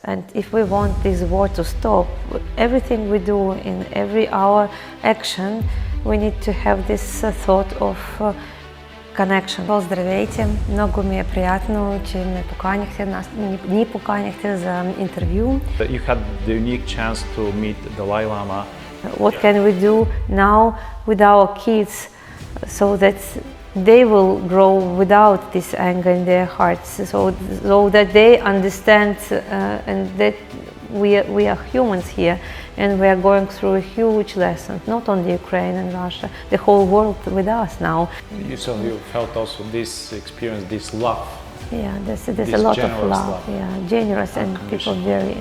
And if we want this war to stop, everything we do in every our action, we need to have this thought of connection. Здравейте, много ми е приятно, че ме поканихте, ни поканихте за интервю. You had the unique chance to meet Dalai Lama. What can we do now with our kids so that they will grow without this anger in their hearts, so that they understand and that we are humans here and we are going through a huge lesson, not only Ukraine and Russia, the whole world with us now. So you felt also this experience, this love. Yeah, there's a lot of love. Yeah, generous and people very.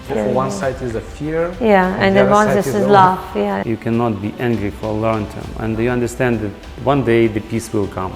For one side is the fear. Yeah, and then one is love. Yeah. You cannot be angry for a long time, and you understand that one day the peace will come.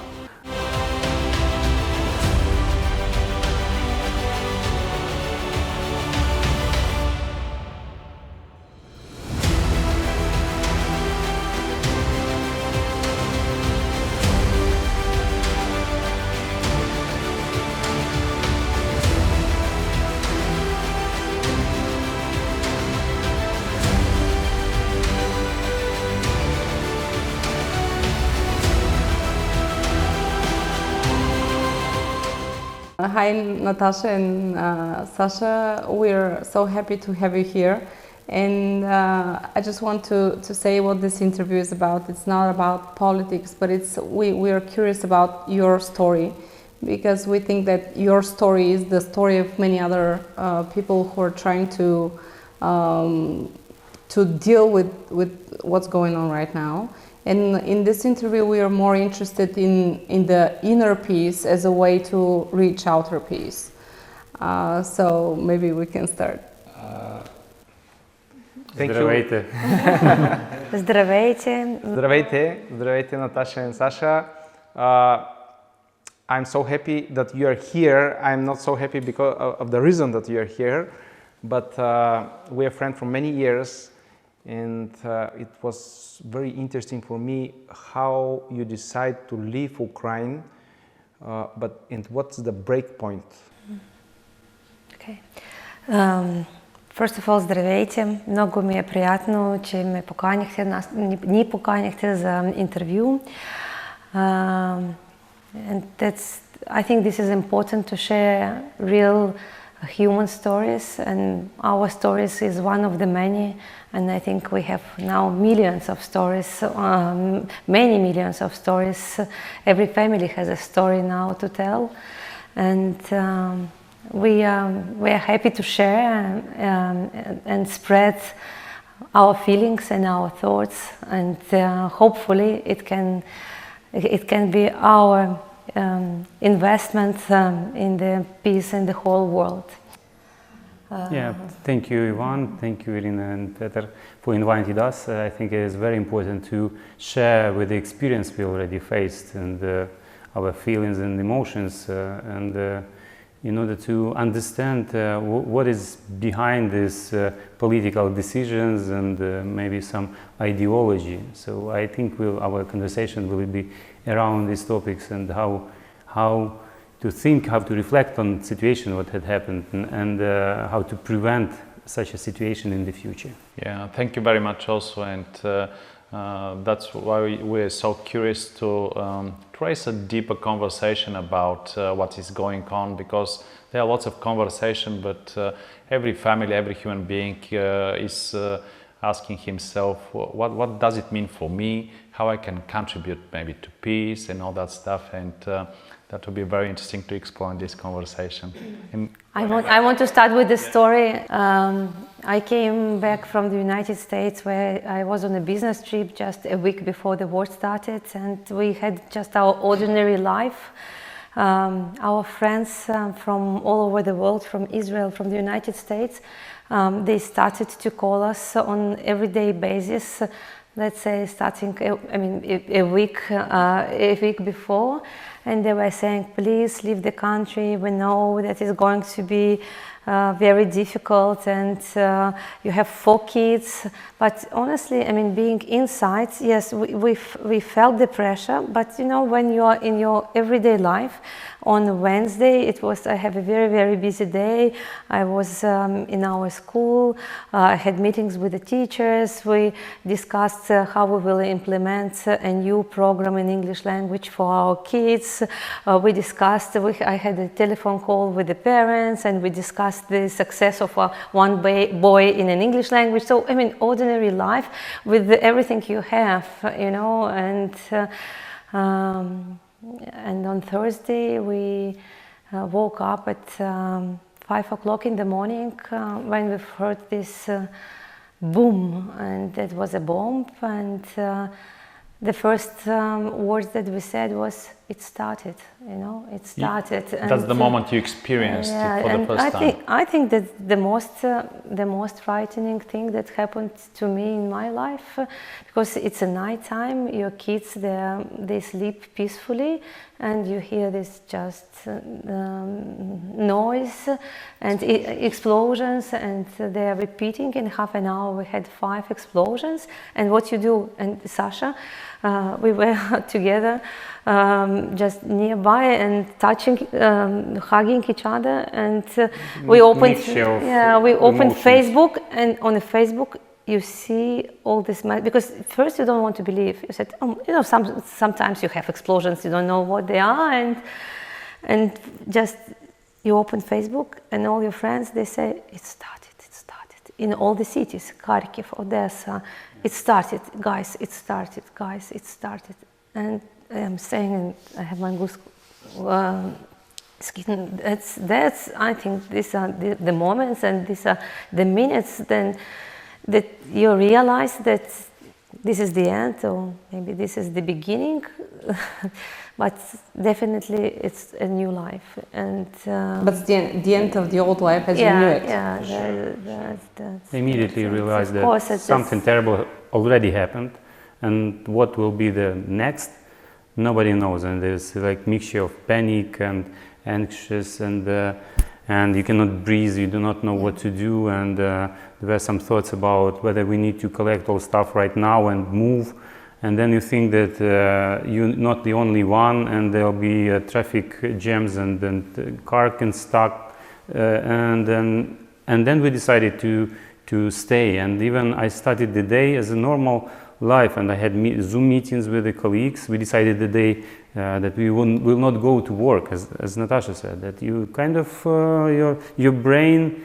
Hi Natasha and Sasha, we're so happy to have you here, and I just want to say what this interview is about. It's not about politics, but we are curious about your story, because we think that your story is the story of many other people who are trying to deal with what's going on right now. And in this interview, we are more interested in the inner peace as a way to reach outer peace. So maybe we can start. Thank Здравейте. you. Здравейте. Здравейте, Natasha and Sasha. I'm so happy that you are here. I'm not so happy because of the reason that you are here, but we are friends for many years. And it was very interesting for me how you decide to leave Ukraine, and what's the break point? Okay. First of all, здравейте. Много ми е приятно, че ме поканихте, ни поканихте за интервю. And I think this is important to share real human stories, and our stories is one of the many, and I think we have now millions of stories, many millions of stories. Every family has a story now to tell, and we are happy to share and spread our feelings and our thoughts, and hopefully it can be our investment in the peace in the whole world. Yeah, thank you, Ivan. Thank you, Irina and Peter, for inviting us. I think it is very important to share with the experience we already faced and our feelings and emotions, and in order to understand what is behind these political decisions and maybe some ideology. So I think our conversation will be around these topics and how to think, how to reflect on the situation, what had happened, and how to prevent such a situation in the future. Yeah, thank you very much also, and that's why we're so curious to trace a deeper conversation about what is going on, because there are lots of conversation, but every family, every human being is asking himself, what does it mean for me, how I can contribute maybe to peace and all that stuff, and that will be very interesting to explore in this conversation. I want to start with the story. I came back from the United States, where I was on a business trip just a week before the war started, and we had just our ordinary life. Our friends from all over the world, from Israel, from the United States, they started to call us on everyday basis. Let's say starting, a week before, and they were saying, please leave the country, we know that it's going to be very difficult, and you have 4 kids. But honestly, I mean, being inside, yes, we felt the pressure, but you know, when you are in your everyday life, on Wednesday, I have a very, very busy day. I was in our school, I had meetings with the teachers, we discussed how we will implement a new program in English language for our kids. We discussed, I had a telephone call with the parents, and we discussed the success of one boy in an English language. So, I mean, ordinary life with everything you have, you know, and on Thursday we woke up at 5 o'clock in the morning when we heard this boom, and that was a bomb, and the first words that we said was, it started, you know, it started. That's the moment you experienced it for the first time. I think that the most frightening thing that happened to me in my life, because it's a night time, your kids, they sleep peacefully, and you hear this just noise and explosions, and they are repeating. In half an hour we had 5 explosions, and what you do, and Sasha, we were together just nearby and touching, hugging each other, and we opened Facebook, and on the Facebook you see all this, because first you don't want to believe. You said, you know, sometimes you have explosions, you don't know what they are, and just you open Facebook, and all your friends, they say, it started. In all the cities, Kharkiv, Odessa, it started, guys, it started, guys, it started. And I'm saying, and I have my goose skin, that's, I think these are the moments, and these are the minutes then that you realize that this is the end, or maybe this is the beginning, but definitely it's a new life. And but it's the end of the old life as you knew it. That's immediately realized that something terrible already happened, and what will be the next, nobody knows. And there's like mixture of panic and anxious, and you cannot breathe, you do not know what to do, and there were some thoughts about whether we need to collect all stuff right now and move, and then you think that you're not the only one, and there'll be traffic jams, and then the car can stuck, and then we decided to stay. And even I started the day as a normal life, and I had Zoom meetings with the colleagues. We decided the day that we will not go to work, as Natasha said, that you kind of your brain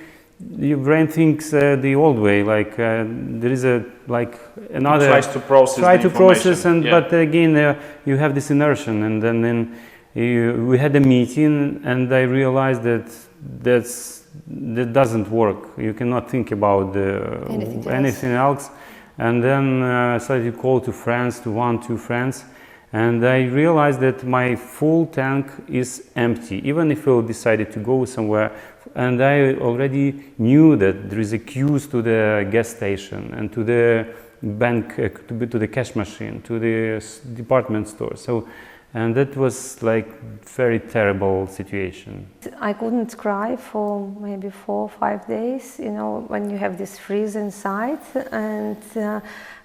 thinks the old way, like there is another, it tries to process and but again you have this inertia, and then we had a meeting, and I realized that doesn't work. You cannot think about anything else. And then I started to call to friends, to 1-2 friends, and I realized that my full tank is empty, even if I decided to go somewhere. And I already knew that there is a queues to the gas station, and to the bank, to the cash machine, to the department store. So, and that was like very terrible situation. I couldn't cry for maybe 4 or 5 days, you know, when you have this freeze inside, and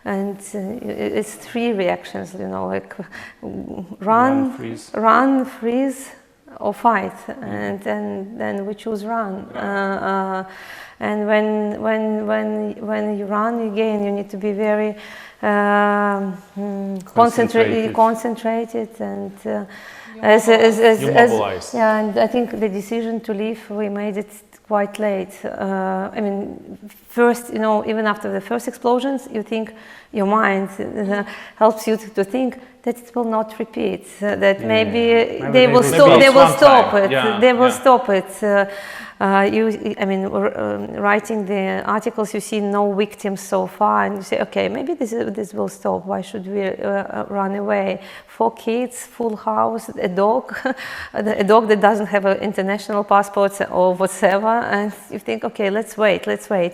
it's 3 reactions, you know, like run, freeze, or fight, and then we choose run. And when you run again, you need to be very concentrated, and mobilized. Yeah, and I think the decision to leave, we made it quite late. I mean, first, you know, even after the first explosions, you think, your mind helps you to think that it will not repeat, that maybe they will stop it. I mean, writing the articles, you see no victims so far, and you say, okay, maybe this will stop. Why should we run away? 4 kids, full house, a dog that doesn't have an international passport or whatever, and you think, okay, let's wait,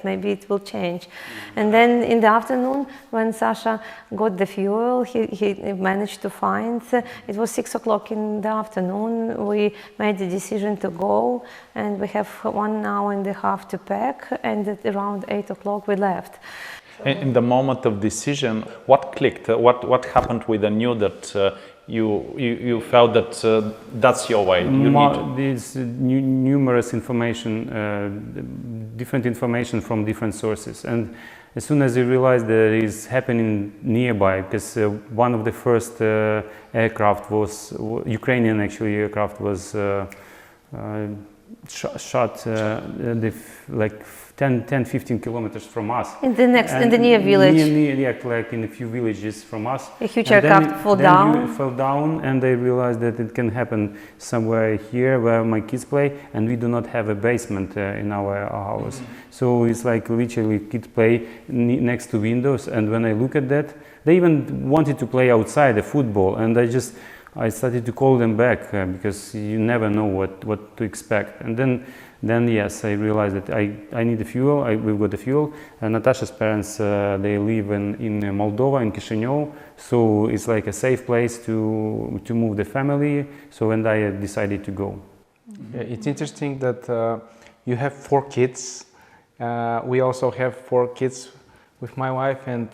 maybe it will change. And then in the afternoon, when Sasha got the fuel, he managed to find. It was 6 o'clock in the afternoon. We made the decision to go, and we have 1 hour and a half to pack, and at around 8 o'clock we left. In the moment of decision, what clicked? What happened with the new that you felt that that's your way? There's numerous information, different information from different sources, and as soon as I realized that it is happening nearby, because one of the first aircraft was Ukrainian aircraft was shot like 10-15 kilometers from us. In the near village. Like in a few villages from us. A huge aircraft fell down, and I realized that it can happen somewhere here where my kids play, and we do not have a basement in our house. So it's like literally kids play next to windows, and when I look at that, they even wanted to play outside the football, and I started to call them back because you never know what to expect. And then yes, I realized that I need the fuel. We've got the fuel. Natasha's parents, they live in Moldova, in Chisinau, so it's like a safe place to move the family. So and I decided to go. It's interesting that you have 4 kids. We also have 4 kids with my wife, and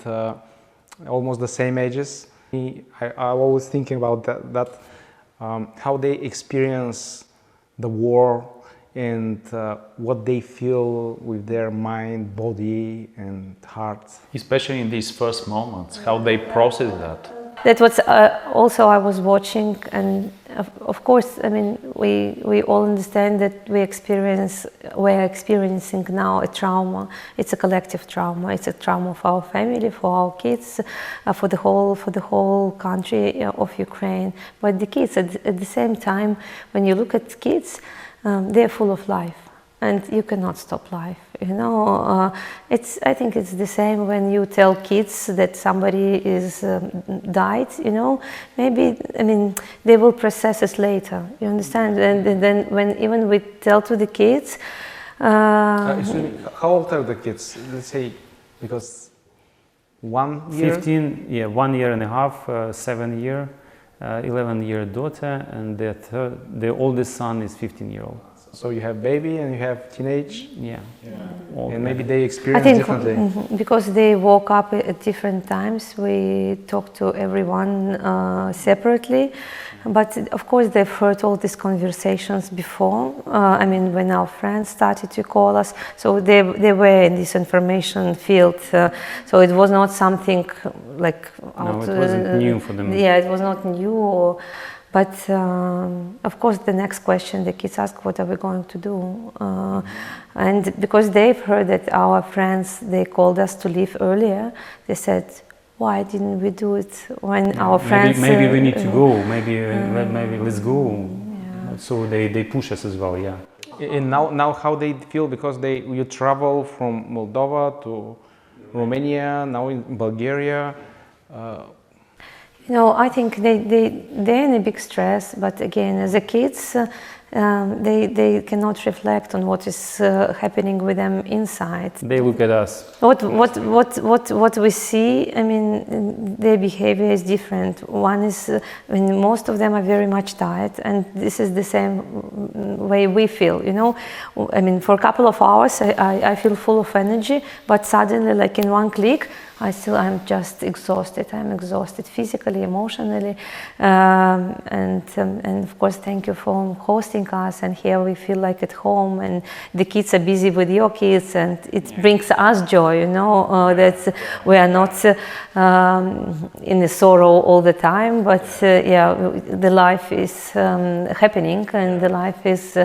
almost the same ages. I'm always thinking about that how they experience the war and what they feel with their mind, body, and heart. Especially in these first moments, how they process that. That was also I was watching, and of course, I mean, we all understand that we're experiencing now a trauma. It's a collective trauma. It's a trauma for our family, for our kids, for the whole country of Ukraine. But the kids, at the same time, when you look at kids, they're full of life, and you cannot stop life. You know, I think it's the same when you tell kids that somebody is died. You know, maybe they will process it later. You understand? And then when even we tell to the kids. Excuse me, how old are the kids? Let's say, because 1 year. 15, yeah, 1 year and a half, 7 year. 11-year daughter, and the oldest son is 15-year-old. So you have baby and you have teenage. Yeah. And maybe they experience differently. Because they woke up at different times. We talk to everyone separately, but of course they've heard all these conversations before. I mean, when our friends started to call us, so they were in this information field. So it was not something like it wasn't new for them. Yeah, it was not new. But of course, the next question the kids ask, what are we going to do? And because they've heard that our friends, they called us to leave earlier, they said, why didn't we do it when our friends... Maybe we need to go, maybe let's go. Yeah. So they push us as well, yeah. And now how they feel, because you travel from Moldova to Romania, now in Bulgaria. You know, I think they're in a big stress, but again, as a kids, they cannot reflect on what is happening with them inside. They look at us. What we see, I mean, their behavior is different. One is, I mean, most of them are very much tired, and this is the same way we feel, you know. I mean, for a couple of hours, I feel full of energy, but suddenly, like in one click, I'm just exhausted. I'm exhausted physically, emotionally, and of course, thank you for hosting us. And here we feel like at home, and the kids are busy with your kids, and it brings us joy. You know that we are not in a sorrow all the time, but yeah, the life is happening, and the life is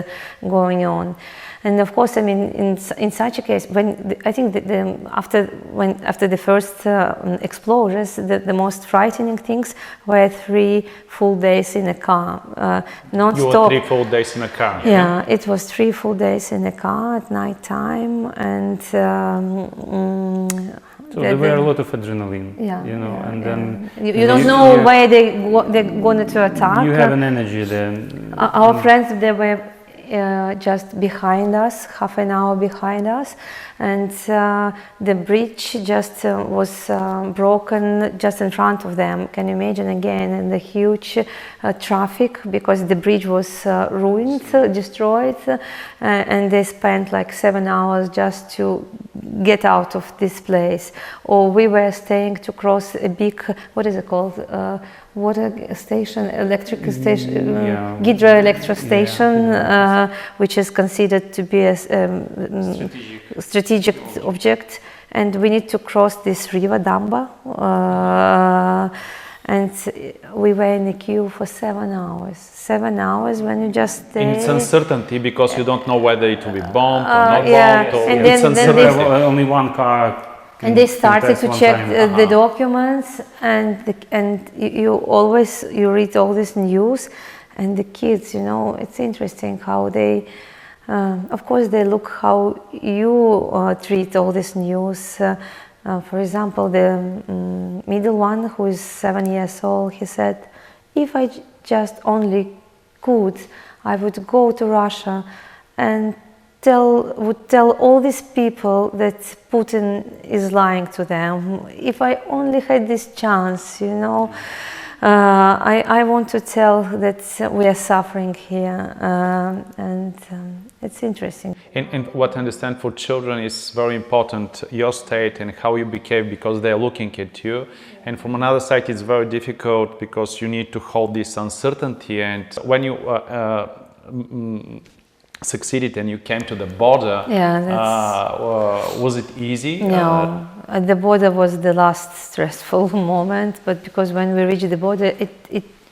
going on. And of course, I mean, in such a case, when I think that after the first explosions, the most frightening things were 3 full days in a car, non-stop. You were 3 full days in a car. Yeah, it was 3 full days in a car at night time, and. So there were a lot of adrenaline, yeah, you know, yeah, and then you don't know where they're going to attack. You have an energy then. Our friends, they were just behind us, half an hour behind us, and the bridge just was broken just in front of them. Can you imagine again? And the huge traffic, because the bridge was ruined, destroyed, and they spent like 7 hours just to get out of this place. Or we were staying to cross a big, what is it called? Water station, electric station, hydroelectric station, which is considered to be a strategic object, and we need to cross this river Damba, and we were in the queue for 7 hours. 7 hours when you just stay. And it's uncertainty because you don't know whether it will be bombed or not yeah. bombed. Or And it's then uncertainty. Only one car. And they started to check the documents, and you read all this news, and the kids, you know, it's interesting how they, of course, they look how you treat all this news. For example, the middle one, who is 7 years old, he said, if I just only could, I would go to Russia and would tell all these people that Putin is lying to them. If I only had this chance, you know, I want to tell that we are suffering here, and it's interesting. And what I understand for children is very important, your state and how you behave, because they are looking at you. And from another side, it's very difficult because you need to hold this uncertainty. And when you succeeded and you came to the border, was it easy? No, the border was the last stressful moment, but because when we reached the border,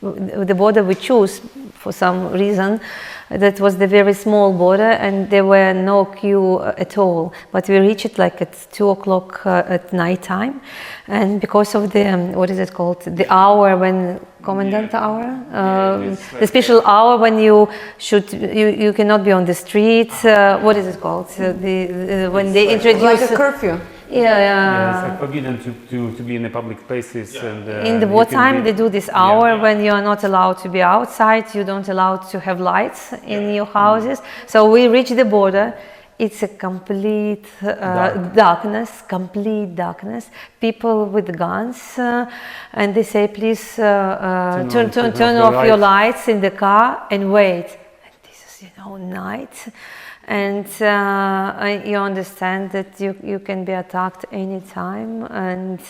the border we chose for some reason, that was the very small border, and there were no queue at all. But we reached it like at 2 o'clock at night time, and because of the what is it called, the hour when commandant hour, the special hour when you cannot be on the street. What is it called? When they introduce like a curfew. Yeah, it's like forbidden to be in the public spaces. And, in the wartime, they do this hour when you are not allowed to be outside. You don't allow to have lights in your houses. So we reach the border. It's a complete darkness, complete darkness. People with guns, and they say, please turn off your lights in the car and wait. And this is, you know, night. And you understand that you can be attacked anytime, and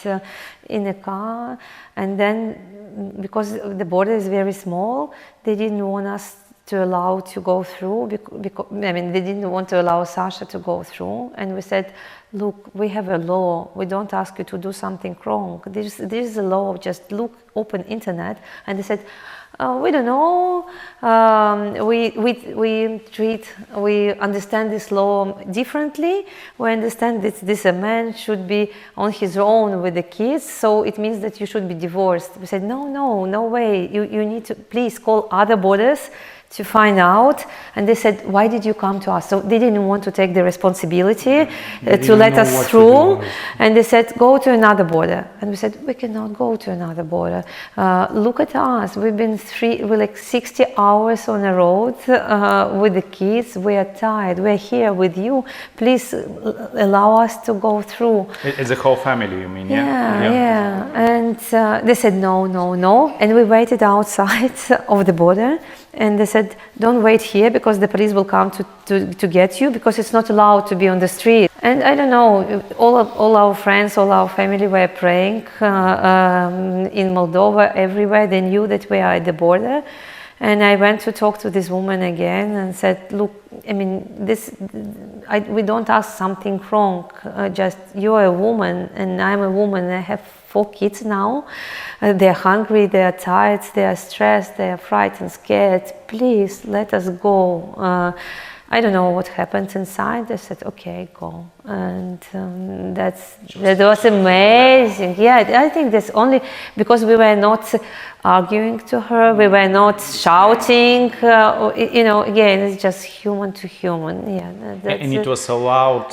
in a car. And then, because the border is very small, they didn't want us to allow to go through, because I mean, they didn't want to allow Sasha to go through. And we said, look, we have a law. We don't ask you to do something wrong. This is a law. Just look, open internet. And they said, we don't know. We understand this law differently. We understand that this man should be on his own with the kids, so it means that you should be divorced. We said, no way. You need to please call other borders to find out. And they said, why did you come to us? So they didn't want to take the responsibility to let us through. And they said, go to another border. And we said, we cannot go to another border. Look at us. We've been like 60 hours on the road with the kids. We are tired. We're here with you. Please allow us to go through. As a whole family, you mean? Yeah. And they said, no. And we waited outside of the border. And they said, don't wait here because the police will come to get you, because it's not allowed to be on the street. And I don't know, all our friends, all our family were praying in Moldova, everywhere. They knew that we are at the border. And I went to talk to this woman again and said, look, I mean, we don't ask something wrong. Just, you're a woman and I'm a woman. I have 4 kids now. They're hungry, they're tired, they're stressed, they're frightened, scared. Please let us go. I don't know what happened inside. They said, okay, go. And that was amazing. Yeah, I think that's only because we were not arguing to her, we were not shouting, you know, again, it's just human to human. Yeah, and it was allowed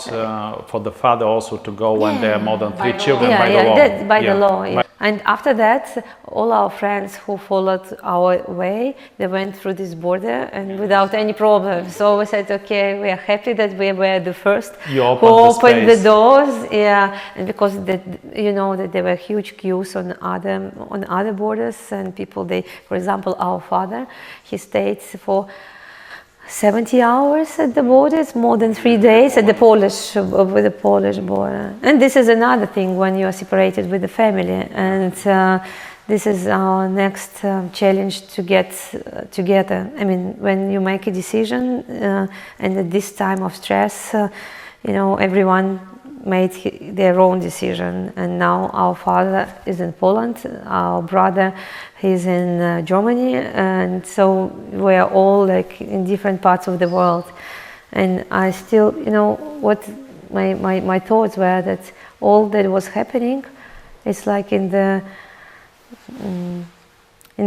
for the father also to go when there are more than 3 children by the law. By the law, yeah. And after that, all our friends who followed our way, they went through this border and without any problem. So we said, okay, we are happy that we were the first who opened the doors. Yeah, and because you know that there were huge queues on other borders, and people, for example, our father, he stayed for 70 hours at the border. It's more than 3 days at the with the Polish border. And this is another thing when you are separated with the family. And this is our next challenge to get together. I mean, when you make a decision, and at this time of stress, you know, everyone made their own decision. And now our father is in Poland, our brother, he's in Germany, and so we're all like in different parts of the world. And I still, you know, what my thoughts were that all that was happening is like in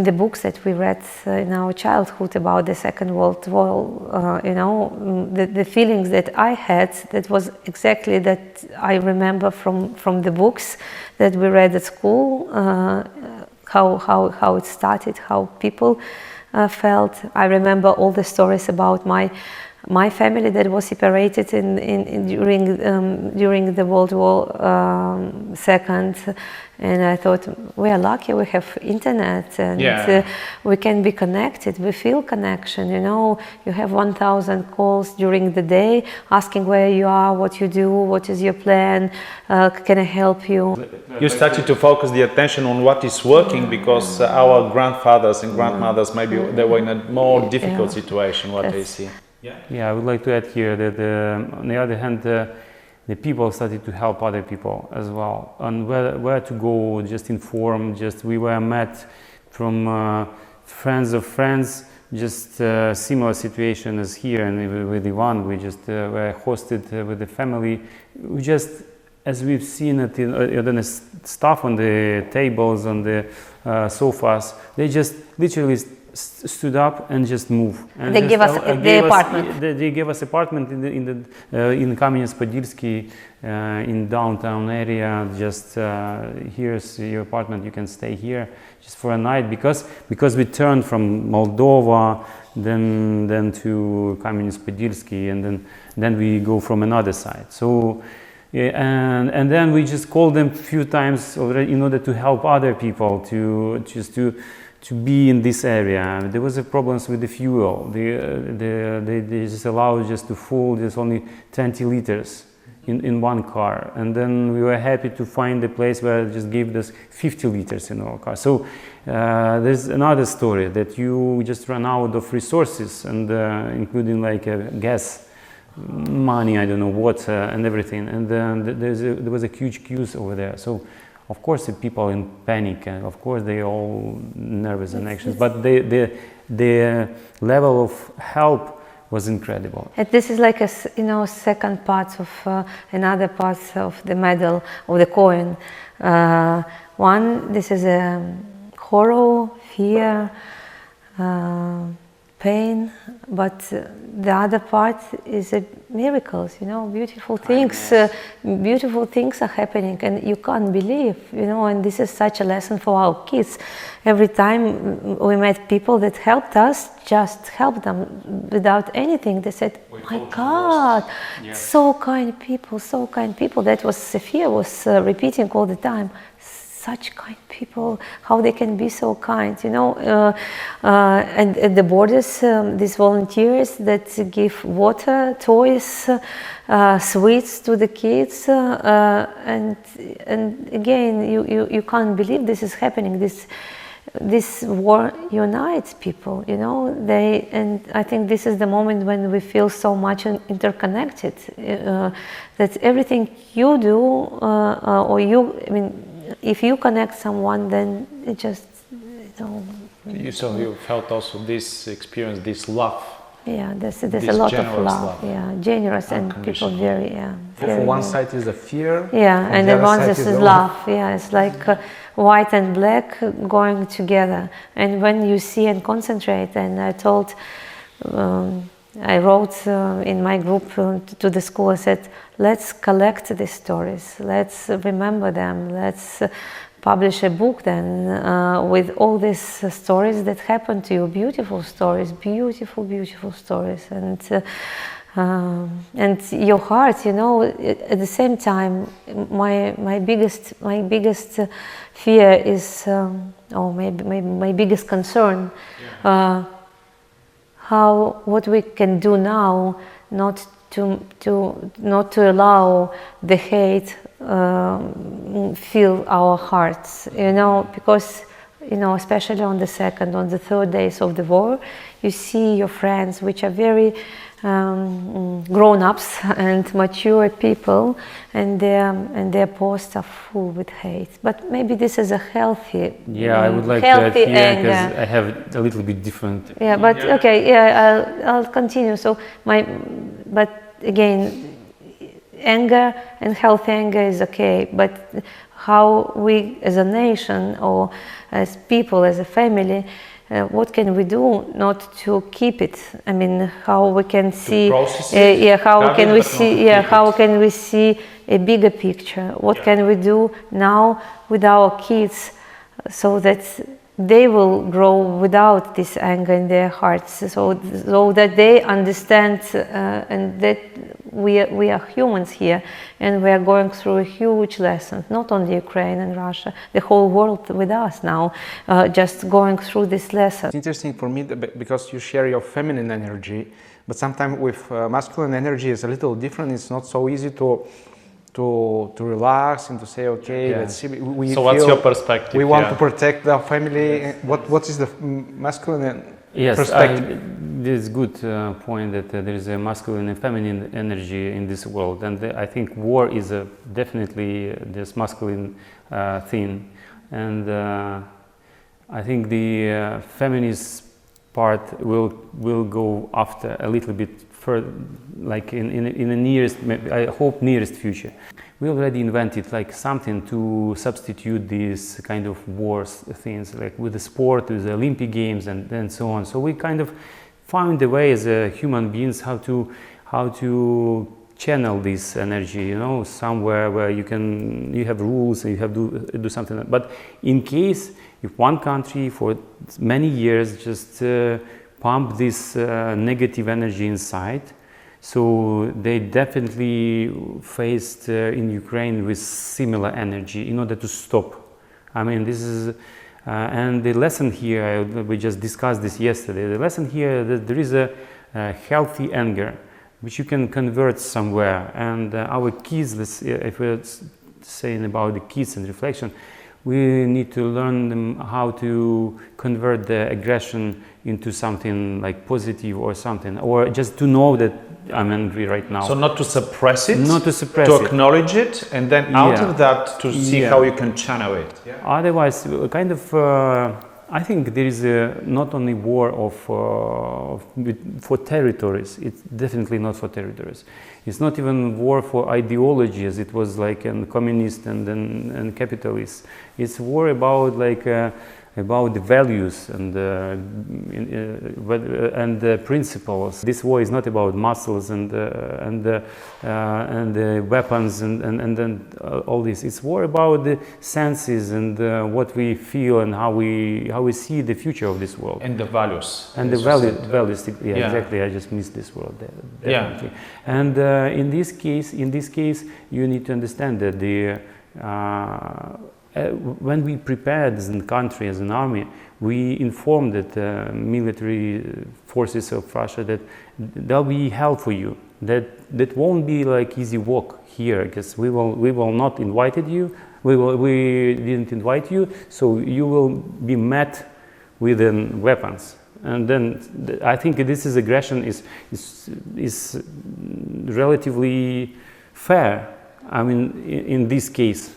the books that we read in our childhood about the Second World War, you know, the feelings that I had, that was exactly that I remember from the books that we read at school, how it started, how people felt. I remember all the stories about my family that was separated during the World War II, and I thought, we are lucky, we have internet, and we can be connected, we feel connection, you know, you have 1,000 calls during the day asking where you are, what you do, what is your plan, can I help you? You started to focus the attention on what is working, because our grandfathers and grandmothers, maybe they were in a more difficult situation, what they see. Yeah, I would like to add here that on the other hand, the people started to help other people as well, and where to go, just inform, we were met from friends of friends, just similar situation as here, and with Ivan, we just were hosted with the family. We just, as we've seen it in the stuff on the tables, on the sofas, they just literally stood up and just moved. And they gave us the apartment. They gave us apartment in Kameniec-Podilsky, in downtown area. Just here's your apartment. You can stay here just for a night, because we turned from Moldova, then to Kameniec-Podilsky, and then we go from another side. So. And then we just called them a few times already in order to help other people to be in this area. There was a problems with the fuel. They just allowed just to full just only 20 liters in one car, and then we were happy to find a place where it just gave us 50 liters in our car. So there's another story that you just run out of resources, and including like gas, money, I don't know, water, and everything, and then there was a huge queues over there. So of course the people in panic, and of course they all nervous and anxious, but the level of help was incredible. And this is like a, you know, second part of another part of the medal, of the coin. One, this is a horror, fear, pain, but the other part is miracles, you know, beautiful things. Beautiful things are happening, and you can't believe, you know, and this is such a lesson for our kids. Every time we met people that helped us, just help them without anything. They said, my God, so kind people, so kind people. That was Sophia was repeating all the time. Such kind people, how they can be so kind, you know. And at the borders, these volunteers that give water, toys, sweets to the kids, and again, you can't believe this is happening. This war unites people, you know. And I think this is the moment when we feel so much interconnected. That everything you do, or you, I mean, if you connect someone, then it just, you know. So you felt also this experience, this love. Yeah, there's a lot of love. Yeah, generous, and people very, For one side is the fear. Yeah, and then one is love. Yeah, it's like white and black going together. And when you see and concentrate, and I wrote in my group to the school, I said, let's collect these stories, let's remember them, let's publish a book then with all these stories that happened to you, beautiful stories, beautiful, beautiful stories, and your heart, you know. At the same time, my biggest fear is, or maybe my biggest concern, what we can do now, not to allow the hate fill our hearts, you know, because, you know, especially on the second, on the third days of the war, you see your friends, which are very grown-ups and mature people, and their posts are full with hate. But maybe this is a healthy, I would like to add here, because I have a little bit different. Yeah, but okay, I'll continue. So but again, anger and healthy anger is okay, but how we as a nation or as people, as a family, what can we do not to keep it? I mean, how we can see, how can we see a bigger picture? What can we do now with our kids so that they will grow without this anger in their hearts, so that they understand and that we are humans here, and we are going through a huge lesson, not only Ukraine and Russia, the whole world with us now, just going through this lesson. It's interesting for me because you share your feminine energy, but sometimes with masculine energy is a little different. It's not so easy to relax and to say, okay, let's see. So what's your perspective? We want to protect the family. What is the masculine perspective? This is a good point that there is a masculine and feminine energy in this world, and I think war is definitely this masculine thing, and I think the feminist part will go after a little bit further, like in the nearest, I hope nearest future. We already invented like something to substitute these kind of wars things, like with the sport, with the Olympic Games and so on. So we kind of found a way as human beings how to channel this energy, you know, somewhere where you have rules and you have to do something. But in case if one country for many years just pump this negative energy inside, so they definitely faced in Ukraine with similar energy in order to stop. I mean, this is, and the lesson here, we just discussed this yesterday, the lesson here that there is a healthy anger, which you can convert somewhere. And our kids, if we're saying about the kids and reflection, we need to learn them how to convert the aggression into something like positive or something, or just to know that I'm angry right now. So not to suppress it, not to suppress to it. acknowledge it, and then out of that to see how you can channel it. Otherwise, kind of, I think there is not only war for territories. It's definitely not for territories. It's not even war for ideology, as it was like in communist and capitalist. It's war about like about the values and the principles. This war is not about muscles and the weapons and then all this. It's war about the senses and what we feel and how we see the future of this world. And the values. And the values. Exactly. I just missed this word there. Definitely. And in this case, you need to understand that when we prepared as a country, as an army, we informed that military forces of Russia that there'll be hell for you. That won't be like easy walk here, because we will not invited you. We didn't invite you, so you will be met with weapons. And then I think this is aggression is relatively fair. I mean, in this case.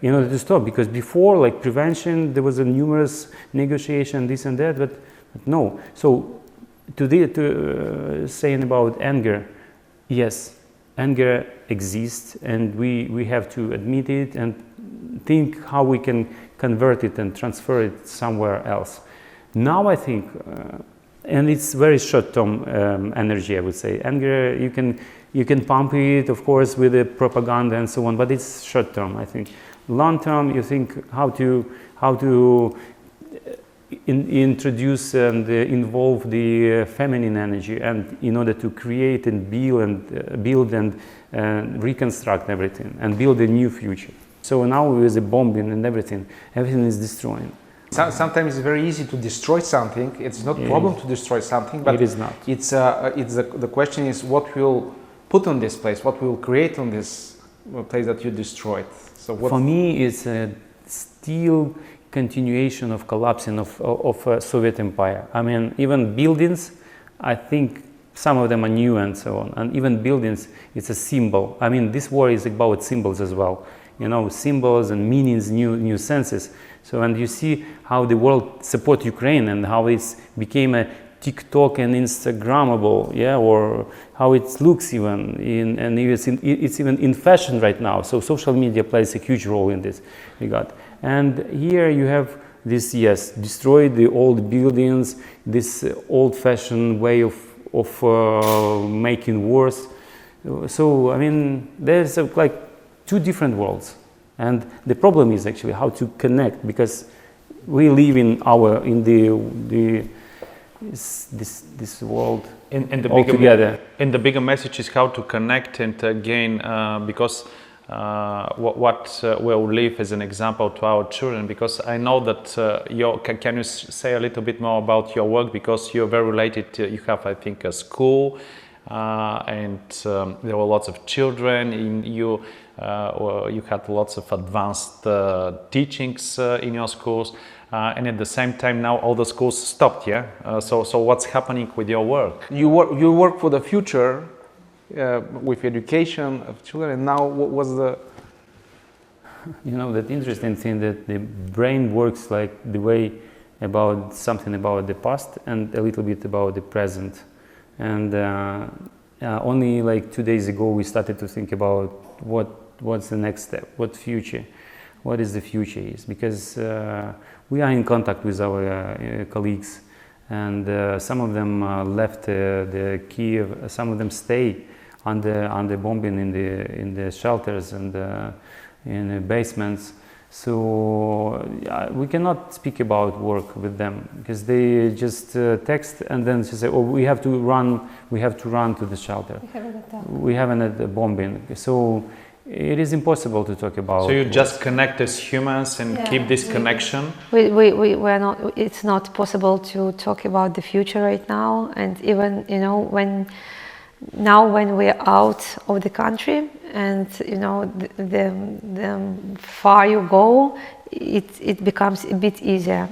In order to stop, because before, like prevention, there was a numerous negotiation, this and that, but no. So, saying about anger, yes, anger exists, and we have to admit it and think how we can convert it and transfer it somewhere else. Now I think, and it's very short-term energy, I would say. Anger, you can pump it, of course, with the propaganda and so on, but it's short-term, I think. long term, you think how to introduce and involve the feminine energy, and in order to create and build and reconstruct everything and build a new future. So now with the bombing and everything is destroying. Sometimes it's very easy to destroy something. It's not a problem to destroy something, but it is not. The question is what we'll put on this place, what we'll create on this place that you destroyed. So what for me, it's a still continuation of collapsing of Soviet Empire. I mean, even buildings, I think some of them are new and so on. And even buildings, it's a symbol. I mean, this war is about symbols as well. You know, symbols and meanings, new senses. So, and you see how the world support Ukraine and how it's became a TikTok and Instagrammable, yeah, or how it looks even, and it's even in fashion right now. So social media plays a huge role in this regard. And here you have this, yes, destroy the old buildings, this old-fashioned way of making wars. So, I mean, there's like two different worlds. And the problem is actually how to connect, because we live in this world all together. And the bigger message is how to connect, and again, because what we'll leave as an example to our children, because I know that can you say a little bit more about your work, because you're very related to, you have, I think, a school, and there were lots of children you had lots of advanced teachings in your schools, and at the same time now all the schools stopped, yeah? So what's happening with your work? You work for the future with education of children, and now what was the... You know, that interesting thing that the brain works like the way about something about the past and a little bit about the present. And only like 2 days ago we started to think about what's the next step, what is the future is, because we are in contact with our colleagues, and some of them left the Kiev, some of them stay under bombing in the shelters and in the basements. So we cannot speak about work with them, because they just text and then she say, "Oh, we have to run to the shelter. We have a bombing." So it is impossible to talk about. So you just connect as humans and keep this connection. We're not. It's not possible to talk about the future right now, and even when we're out of the country, and the far you go, it becomes a bit easier,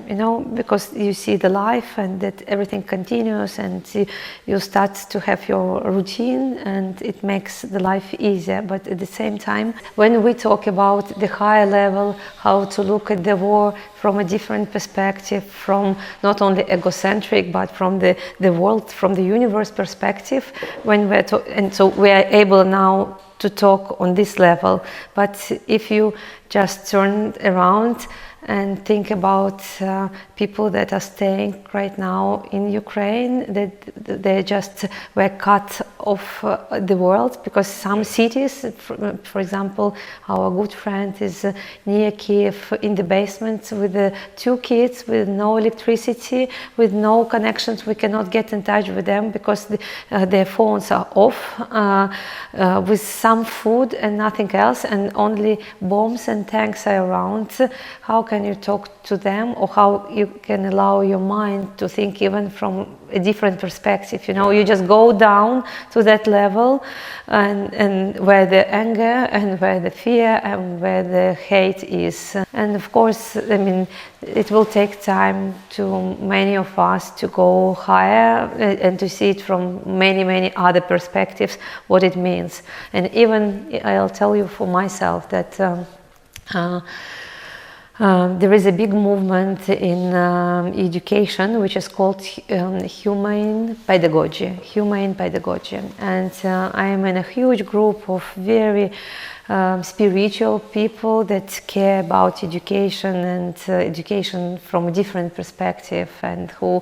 because you see the life and that everything continues, and you start to have your routine, and it makes the life easier. But at the same time, when we talk about the higher level, how to look at the war from a different perspective, from not only egocentric, but from the world, from the universe perspective, and so we are able now to talk on this level. But if you just turn around and think about people that are staying right now in Ukraine, that they just were cut off the world, because some cities, for example, our good friend is near Kiev in the basement with 2 kids, with no electricity, with no connections. We cannot get in touch with them because their phones are off, with some food and nothing else, and only bombs and tanks are around. How can you talk to them, or how you can allow your mind to think even from a different perspective? You just go down to that level, and where the anger and where the fear and where the hate is. And of course, I mean, it will take time to many of us to go higher and to see it from many other perspectives what it means. And even I'll tell you for myself that there is a big movement in education which is called humane pedagogy, and I am in a huge group of very spiritual people that care about education, and education from a different perspective, and who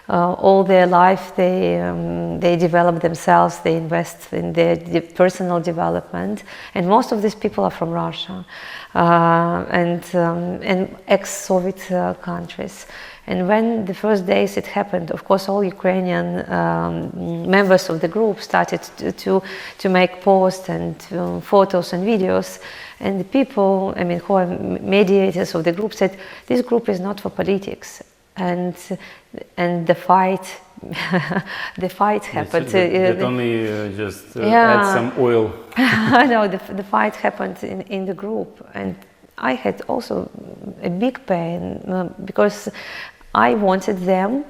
all their life they develop themselves, they invest in their personal development, and most of these people are from Russia and ex-Soviet countries. And when the first days it happened, of course, all Ukrainian members of the group started to make posts and photos and videos. And the people, I mean, who are mediators of the group said, this group is not for politics. And the fight, the fight happened. That only just add some oil. No, the fight happened in the group. And I had also a big pain because I wanted them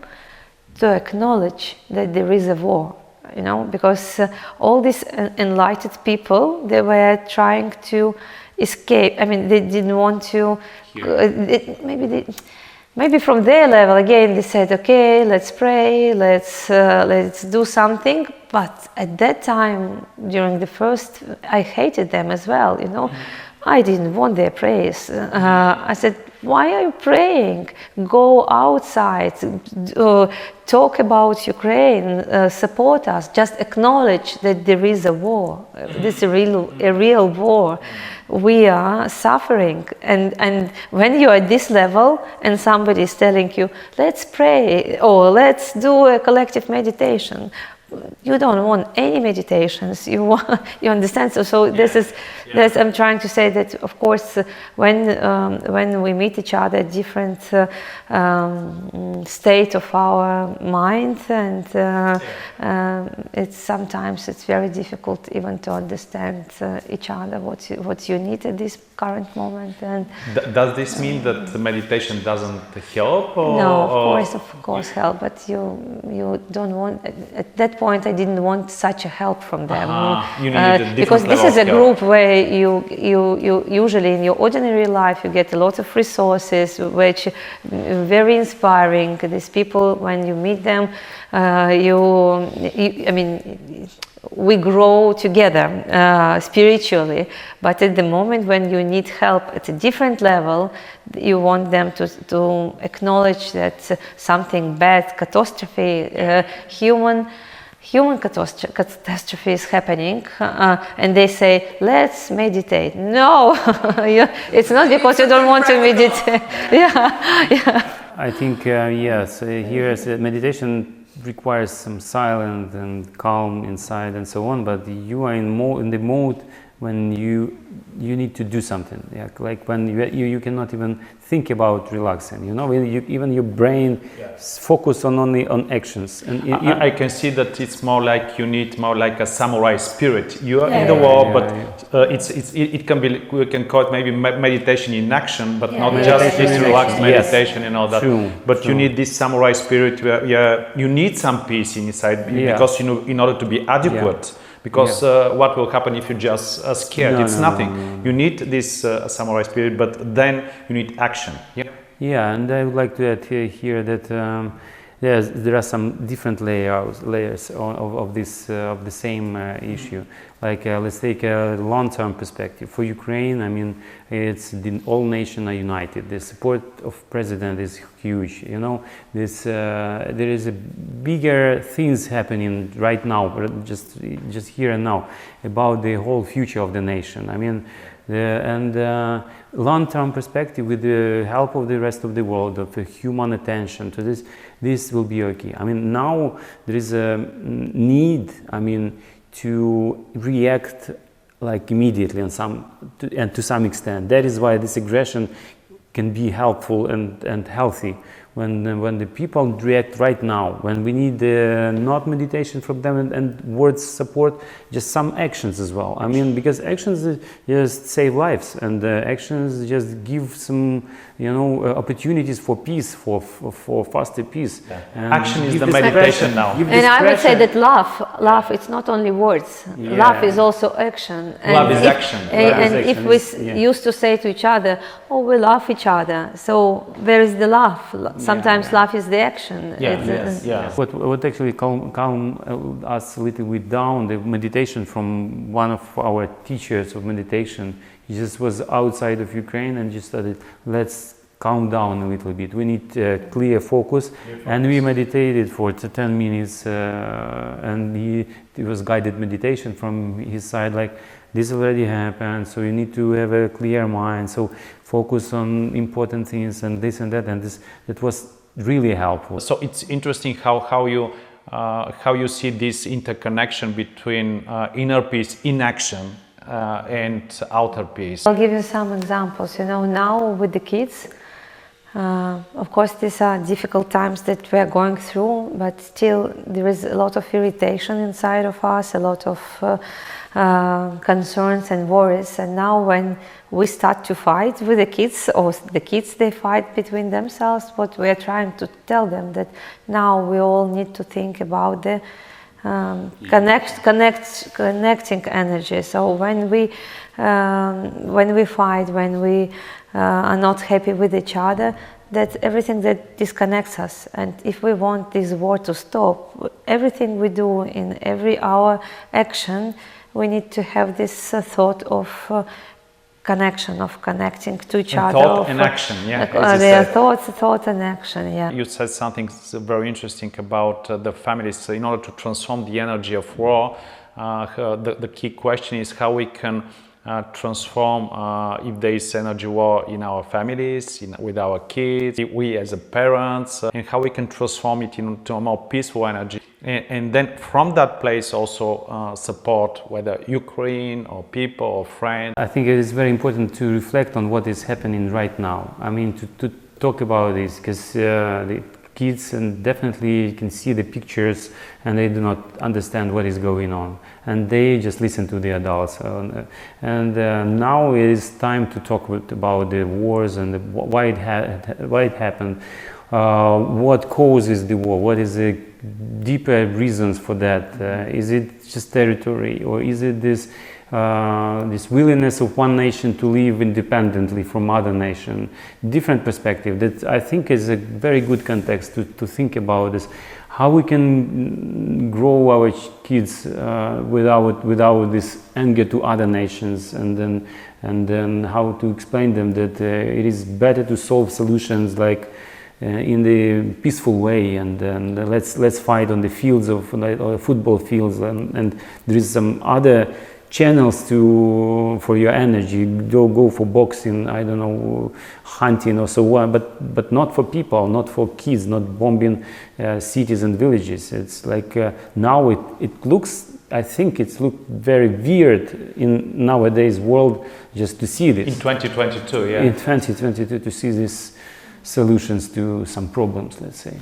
to acknowledge that there is a war, you know, because all these enlightened people, they were trying to escape. I mean, they didn't want to, maybe from their level, again, they said, okay, let's pray, let's do something. But at that time, during the first, I hated them as well, you know. I didn't want their praise. I said, why are you praying? Go outside, talk about Ukraine, support us, just acknowledge that there is a war. This is a real war. We are suffering. And when you're at this level and somebody is telling you, let's pray or let's do a collective meditation, you don't want any meditations. You understand. So this is I'm trying to say that, of course, when we meet each other at different state of our mind, and sometimes it's very difficult even to understand each other what you need at this current moment. And does this mean that the meditation doesn't help? Or, no, of course help, but you don't want at that point. I didn't want such a help from them you need a different because this level is a of help. group where you usually in your ordinary life you get a lot of resources which very inspiring. These people, when you meet them, I mean, we grow together spiritually, but at the moment when you need help at a different level, you want them to acknowledge that something bad, catastrophe, human catastrophe is happening, and they say, let's meditate. No, it's not because you don't want to meditate. I think, yes, here meditation requires some silence and calm inside and so on, but you are in the mode when you need to do something, like when you cannot even think about relaxing, you know, even your brain focus only on actions. And I can see that it's more like you need more like a samurai spirit. You are in the war, but it can be, we can call it maybe meditation in action, but not just this relaxed meditation and all that. But you need this samurai spirit where you need some peace inside because you know, in order to be adequate. Because what will happen if you're just scared? It's nothing. You need this samurai spirit, but then you need action. Yeah, and I would like to add here that there are some different layers of the same issue. Like let's take a long-term perspective. For Ukraine, I mean, all nations are united. The support of president is huge. You know, there is a bigger things happening right now, just here and now, about the whole future of the nation. I mean, long-term perspective, with the help of the rest of the world, of human attention to this will be okay. I mean, now there is a need, I mean, to react like immediately and to some extent. That is why this aggression can be helpful and healthy. When the people react right now, when we need not meditation from them and words support, just some actions as well. I mean, because actions just save lives, and actions just give some, you know, opportunities for peace, for faster peace. Action is the meditation now. And I would say that love, it's not only words. Love is also action. And love is action. And if we used to say to each other, oh, we love each other, so where is the love? Sometimes love is the action. What actually calmed us a little bit down, the meditation from one of our teachers of meditation. He just was outside of Ukraine and just started, let's calm down a little bit. We need clear focus, and we meditated for 10 minutes, and it was guided meditation from his side, like this already happened, so you need to have a clear mind, so focus on important things and this and that, and it was really helpful. So it's interesting how you see this interconnection between inner peace in action and outer peace. I'll give you some examples. You know, now with the kids, of course these are difficult times that we are going through, but still there is a lot of irritation inside of us, a lot of concerns and worries. And now when we start to fight with the kids, or the kids they fight between themselves, what we are trying to tell them, that now we all need to think about the connecting energy. So when we fight, when we are not happy with each other, that's everything that disconnects us. And if we want this war to stop, everything we do in every our action, we need to have this thought of connection, of connecting to each other. Thought and action, yeah. Thought and action, yeah. You said something very interesting about the families. In order to transform the energy of war, the key question is how we can transform if there is energy war in our families, with our kids, we as a parents, and how we can transform it into a more peaceful energy. And then from that place also support whether Ukraine or people or friends. I think it is very important to reflect on what is happening right now. I mean, to talk about this, because the kids and definitely can see the pictures and they do not understand what is going on, and they just listen to the adults. Now it is time to talk about the wars and why it happened, what causes the war, what is the deeper reasons for that. Is it just territory, or is it this willingness of one nation to live independently from other nation? Different perspective that I think is a very good context to think about this. How we can grow our kids without this anger to other nations, and then how to explain them that it is better to solve solutions like in the peaceful way, and then let's fight on the fields of football fields, and there is some other channels for your energy. Go for boxing, I don't know, hunting or so on, but not for people, not for kids, not bombing cities and villages. It's like now it looks, I think it's looked very weird in nowadays world just to see this. In 2022, yeah. In 2022 to see these solutions to some problems, let's say.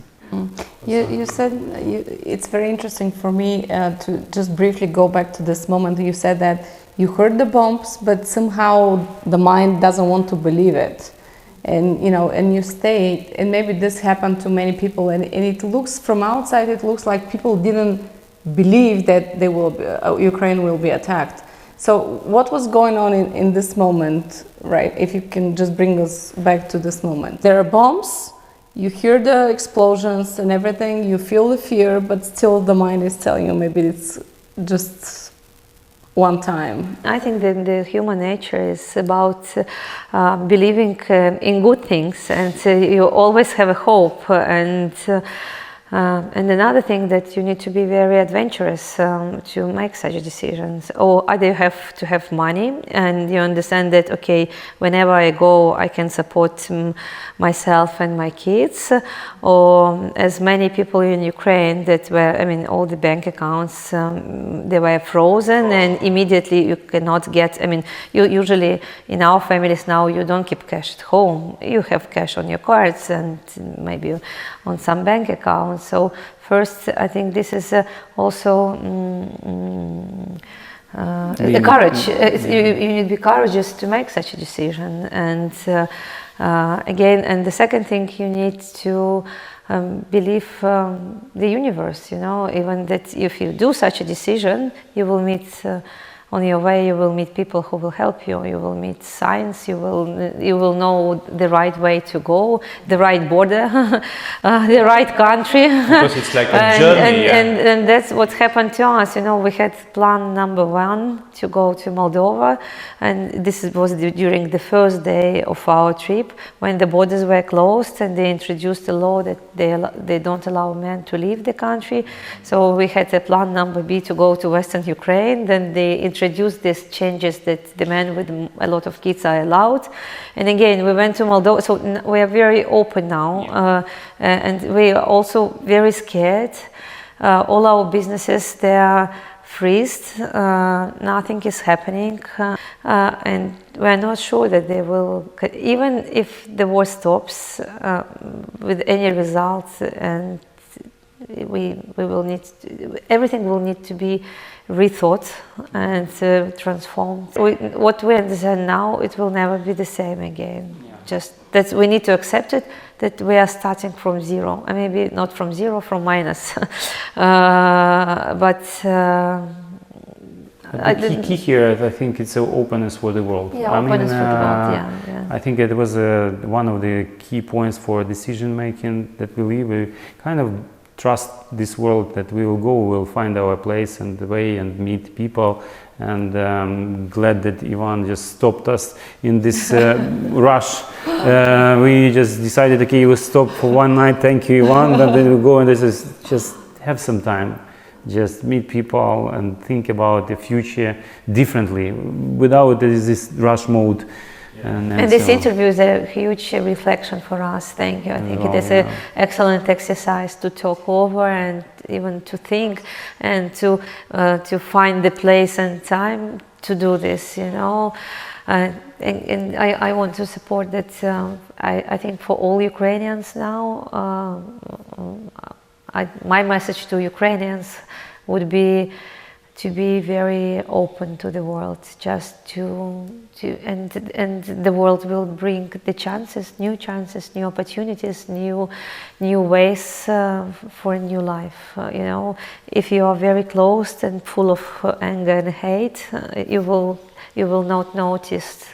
You said, it's very interesting for me to just briefly go back to this moment. You said that you heard the bombs, but somehow the mind doesn't want to believe it. And and you stayed, and maybe this happened to many people, and it looks from outside, it looks like people didn't believe that Ukraine will be attacked. So what was going on in this moment, right? If you can just bring us back to this moment. There are bombs, you hear the explosions and everything, you feel the fear, but still the mind is telling you maybe it's just one time. I think that the human nature is about believing in good things, and you always have a hope. And another thing that you need to be very adventurous to make such decisions. Or either you have to have money and you understand that, okay, whenever I go, I can support myself and my kids. Or as many people in Ukraine that were, all the bank accounts, they were frozen, and immediately you cannot get, you usually in our families now, you don't keep cash at home. You have cash on your cards and maybe on some bank accounts. So first, I think this is also the courage. You need to be courageous to make such a decision. And again, and the second thing, you need to believe the universe. Even that if you do such a decision, you will meet on your way you will meet people who will help you. You will meet signs. You will know the right way to go, the right border, the right country. Because it's like a journey. And that's what happened to us. You know, we had plan number 1 to go to Moldova, and this was during the first day of our trip when the borders were closed and they introduced a law that they don't allow men to leave the country. So we had a plan number B to go to Western Ukraine. Then they introduced these changes that the men with a lot of kids are allowed. And again, we went to Moldova. So we are very open now, and we are also very scared. All our businesses, they are freezed. Nothing is happening, and we're not sure that they will, even if the war stops with any results, and we will need everything will need to be rethought and transformed. What we understand now, it will never be the same again. Just that we need to accept it, that we are starting from zero, and maybe not from zero, from minus. The key here, I think, it's openness for the world. Yeah, openness for the world. I think it was one of the key points for decision making that we kind of trust this world, that we will go, we'll find our place and the way and meet people. And I'm glad that Ivan just stopped us in this rush. We just decided, okay, we'll stop for one night, thank you, Ivan, but then we'll go and just have some time, just meet people and think about the future differently, without this rush mode. And this interview is a huge reflection for us. Thank you. I think it is an excellent exercise to talk over and even to think and to find the place and time to do this. You know, and I want to support that. I think for all Ukrainians now, my message to Ukrainians would be to be very open to the world, just and the world will bring the chances, new opportunities, new ways for a new life. You know, if you are very closed and full of anger and hate, you will not notice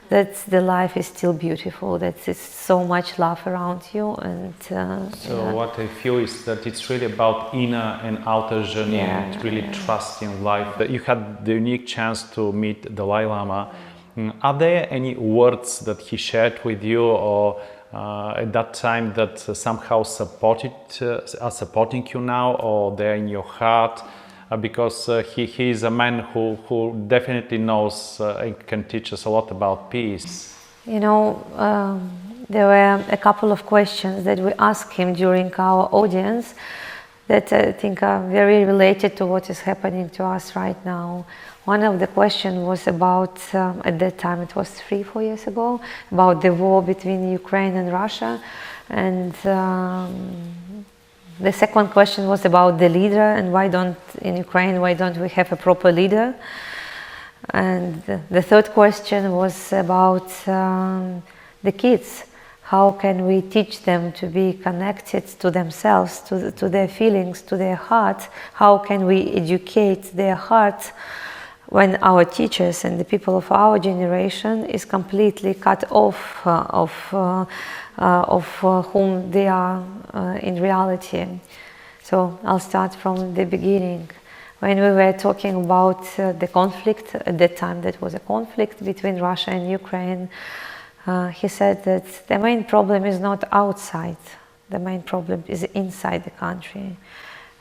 that the life is still beautiful, that there's so much love around you. And so what I feel is that it's really about inner and outer journey, and really trusting life. That you had the unique chance to meet Dalai Lama. Are there any words that he shared with you, or at that time, that somehow are supporting you now, or they're in your heart? Because he is a man who definitely knows and can teach us a lot about peace. You know, there were a couple of questions that we asked him during our audience that I think are very related to what is happening to us right now. One of the questions was about, at that time, it was 3-4 years ago, about the war between Ukraine and Russia. And the second question was about the leader, and in Ukraine, why don't we have a proper leader? And the third question was about the kids. How can we teach them to be connected to themselves, to their feelings, to their heart? How can we educate their heart when our teachers and the people of our generation is completely cut off of whom they are in reality? So I'll start from the beginning. When we were talking about the conflict, at that time that was a conflict between Russia and Ukraine, he said that the main problem is not outside, the main problem is inside the country.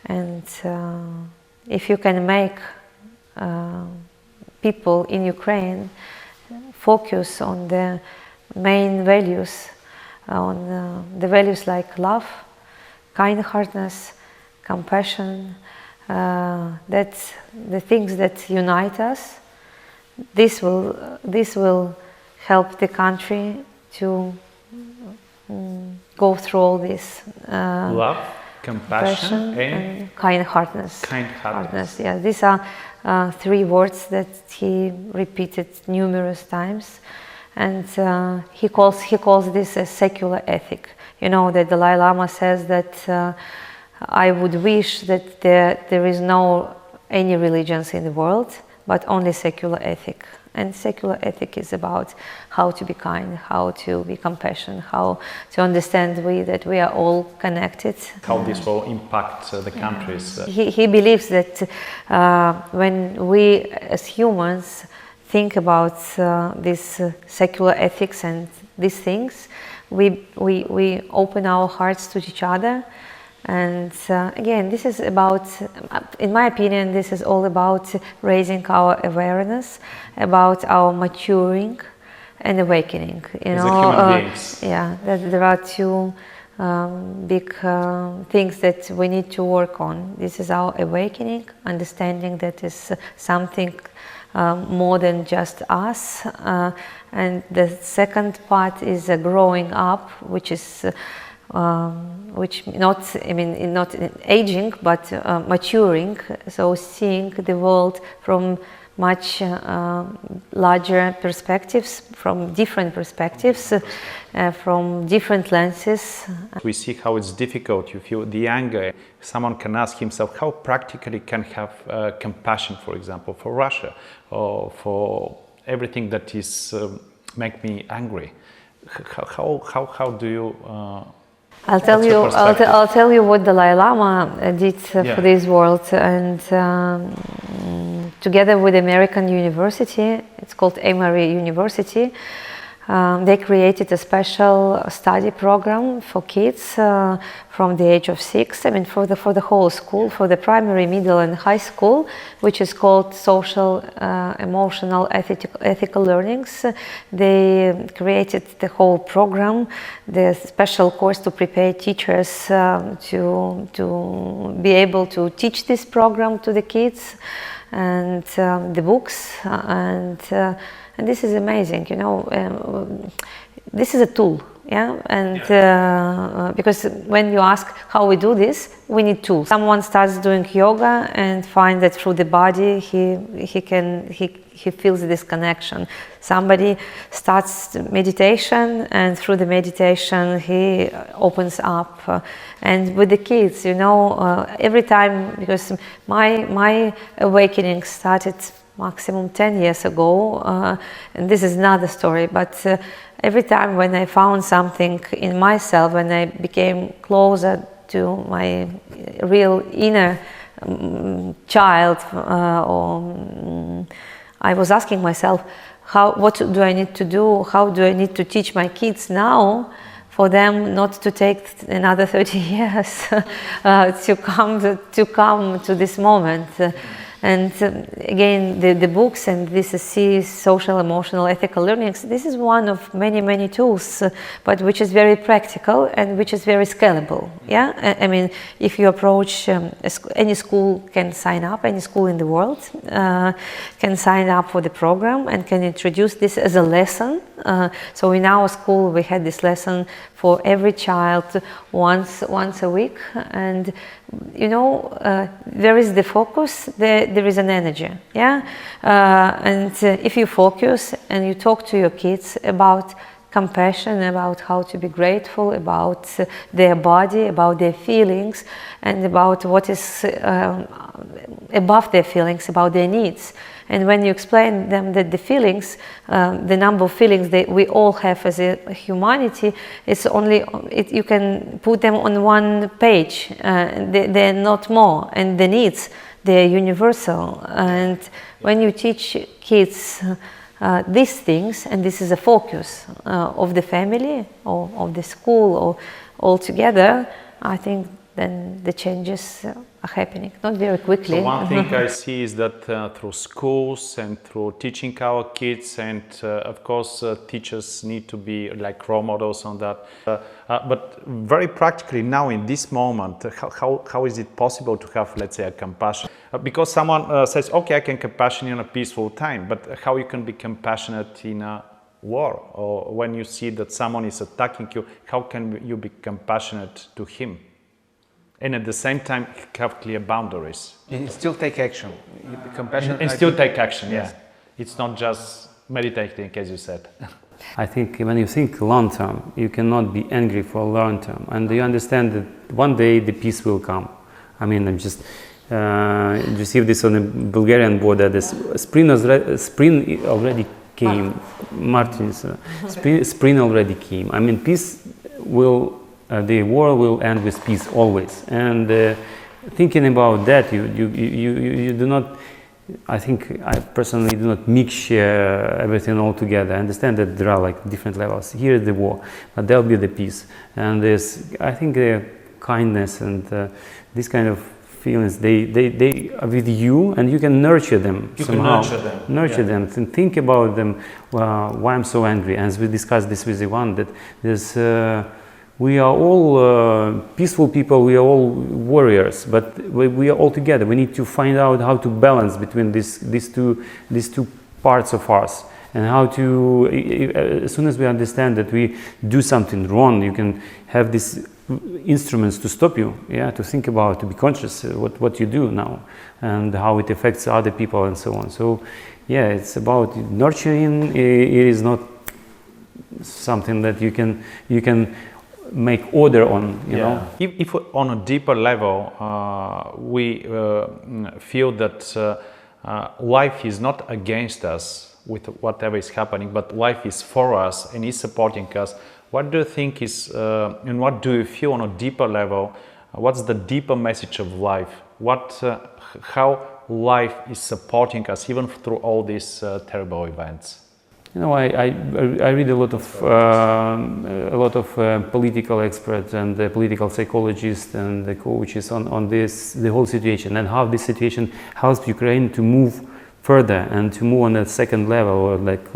And if you can make people in Ukraine focus on the main values, on the values like love, kind-heartedness, compassion, that's the things that unite us. This will help the country to go through all this. Love, compassion, and kind-heartedness. Kind-heartedness. Yeah, these are 3 words that he repeated numerous times, and he calls this a secular ethic. You know, that Dalai Lama says that I would wish that there is no any religions in the world, but only secular ethic. And secular ethic is about how to be kind, how to be compassionate, how to understand that we are all connected. How this will impact the countries. He believes that when we as humans think about these secular ethics and these things, we open our hearts to each other. And again, this is about, in my opinion, this is all about raising our awareness, about our maturing and awakening. As human beings. Yeah, there are two big things that we need to work on. This is our awakening, understanding that is something more than just us. And the second part is growing up, which is which not aging, but maturing. So seeing the world from much larger perspectives, from different perspectives, from different lenses. We see how it's difficult. You feel the anger. Someone can ask himself how practically can have compassion, for example, for Russia, or for everything that is make me angry. How do you? I'll tell you what Dalai Lama did for this world, and together with American University, it's called Emory University, they created a special study program for kids from the age of 6. I mean, for the whole school, for the primary, middle, and high school, which is called social, emotional, ethical learnings. They created the whole program, the special course to prepare teachers to be able to teach this program to the kids, and the books, and this is amazing, you know. This is a tool, yeah, and because when you ask how we do this, we need tools. Someone starts doing yoga and find that through the body he feels this connection. Somebody starts meditation, and through the meditation he opens up. And with the kids, you know, every time, because my awakening started maximum 10 years ago, and this is another story, but every time when I found something in myself, when I became closer to my real inner child, I was asking myself, what do I need to do? How do I need to teach my kids now for them not to take another 30 years to come to this moment? And again, the books and this is social, emotional, ethical learnings. This is one of many tools, but which is very practical and which is very scalable. Yeah, I mean, if you approach any school can sign up. Any school in the world can sign up for the program and can introduce this as a lesson. So in our school, we had this lesson for every child once a week, and you know, there is the focus, there is an energy, yeah, and if you focus and you talk to your kids about compassion, about how to be grateful, about their body, about their feelings, and about what is above their feelings, about their needs. And when you explain them that the feelings, the number of feelings that we all have as a humanity, it's only, you can put them on one page, they're not more, and the needs, they're universal. And when you teach kids these things, and this is a focus of the family or of the school or all together, I think then the changes are happening, not very quickly. So one thing I see is that through schools and through teaching our kids, and of course teachers need to be like role models on that. But very practically now in this moment, how is it possible to have, let's say, a compassion? Because someone says, okay, I can compassion in a peaceful time, but how you can be compassionate in a war? Or when you see that someone is attacking you, how can you be compassionate to him? And at the same time have clear boundaries. And still take action. Compassion. And still take action, yes. Yeah. It's not just meditating, as you said. I think when you think long term, you cannot be angry for long term. And you understand that one day the peace will come. I mean, received this on the Bulgarian border. The spring already came. Martins, spring already came. I mean, peace will, the war will end with peace always. And thinking about that, you do not. I think I personally do not mix everything all together. I understand that there are like different levels. Here is the war, but there will be the peace. And there's, I think, the kindness and this kind of feelings. They are with you, and you can nurture them somehow. Nurture them. And think about them. Why I'm so angry. And we discussed this with Ivan, that there's. We are all peaceful people, we are all warriors, but we are all together. We need to find out how to balance between these two parts of us, and how to, as soon as we understand that we do something wrong, you can have these instruments to stop you, to think about, to be conscious what you do now, and how it affects other people and so on. So, it's about nurturing. It is not something that you can make order on, you know. If on a deeper level we feel that life is not against us with whatever is happening, but life is for us and is supporting us, what do you think is and what do you feel on a deeper level? What's the deeper message of life? How life is supporting us even through all these terrible events? You know, I read a lot of political experts and political psychologists and the coaches on the whole situation, and how this situation helps Ukraine to move further and to move on a second level, or like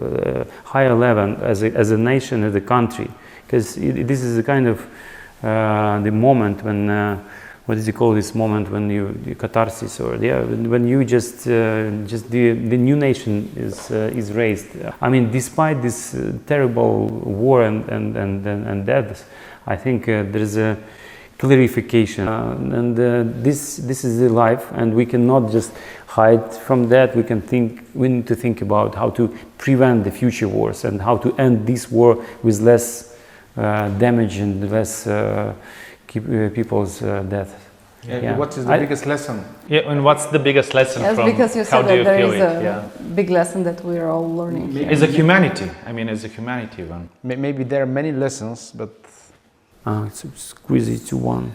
higher level as a nation, as a country. Because this is a kind of the moment when what is it called, this moment when you catharsis, or when you just the new nation is raised. I mean, despite this terrible war and deaths, I think there is a clarification, and this is the life, and we cannot just hide from that. We need to think about how to prevent the future wars, and how to end this war with less damage and less people's death. What is the biggest lesson? And what's the biggest lesson from because you how said do you that there feel is it? a big lesson that we are all learning here. As a humanity, I mean, as a humanity, Ivan. Maybe there are many lessons, but it's squeeze it to one.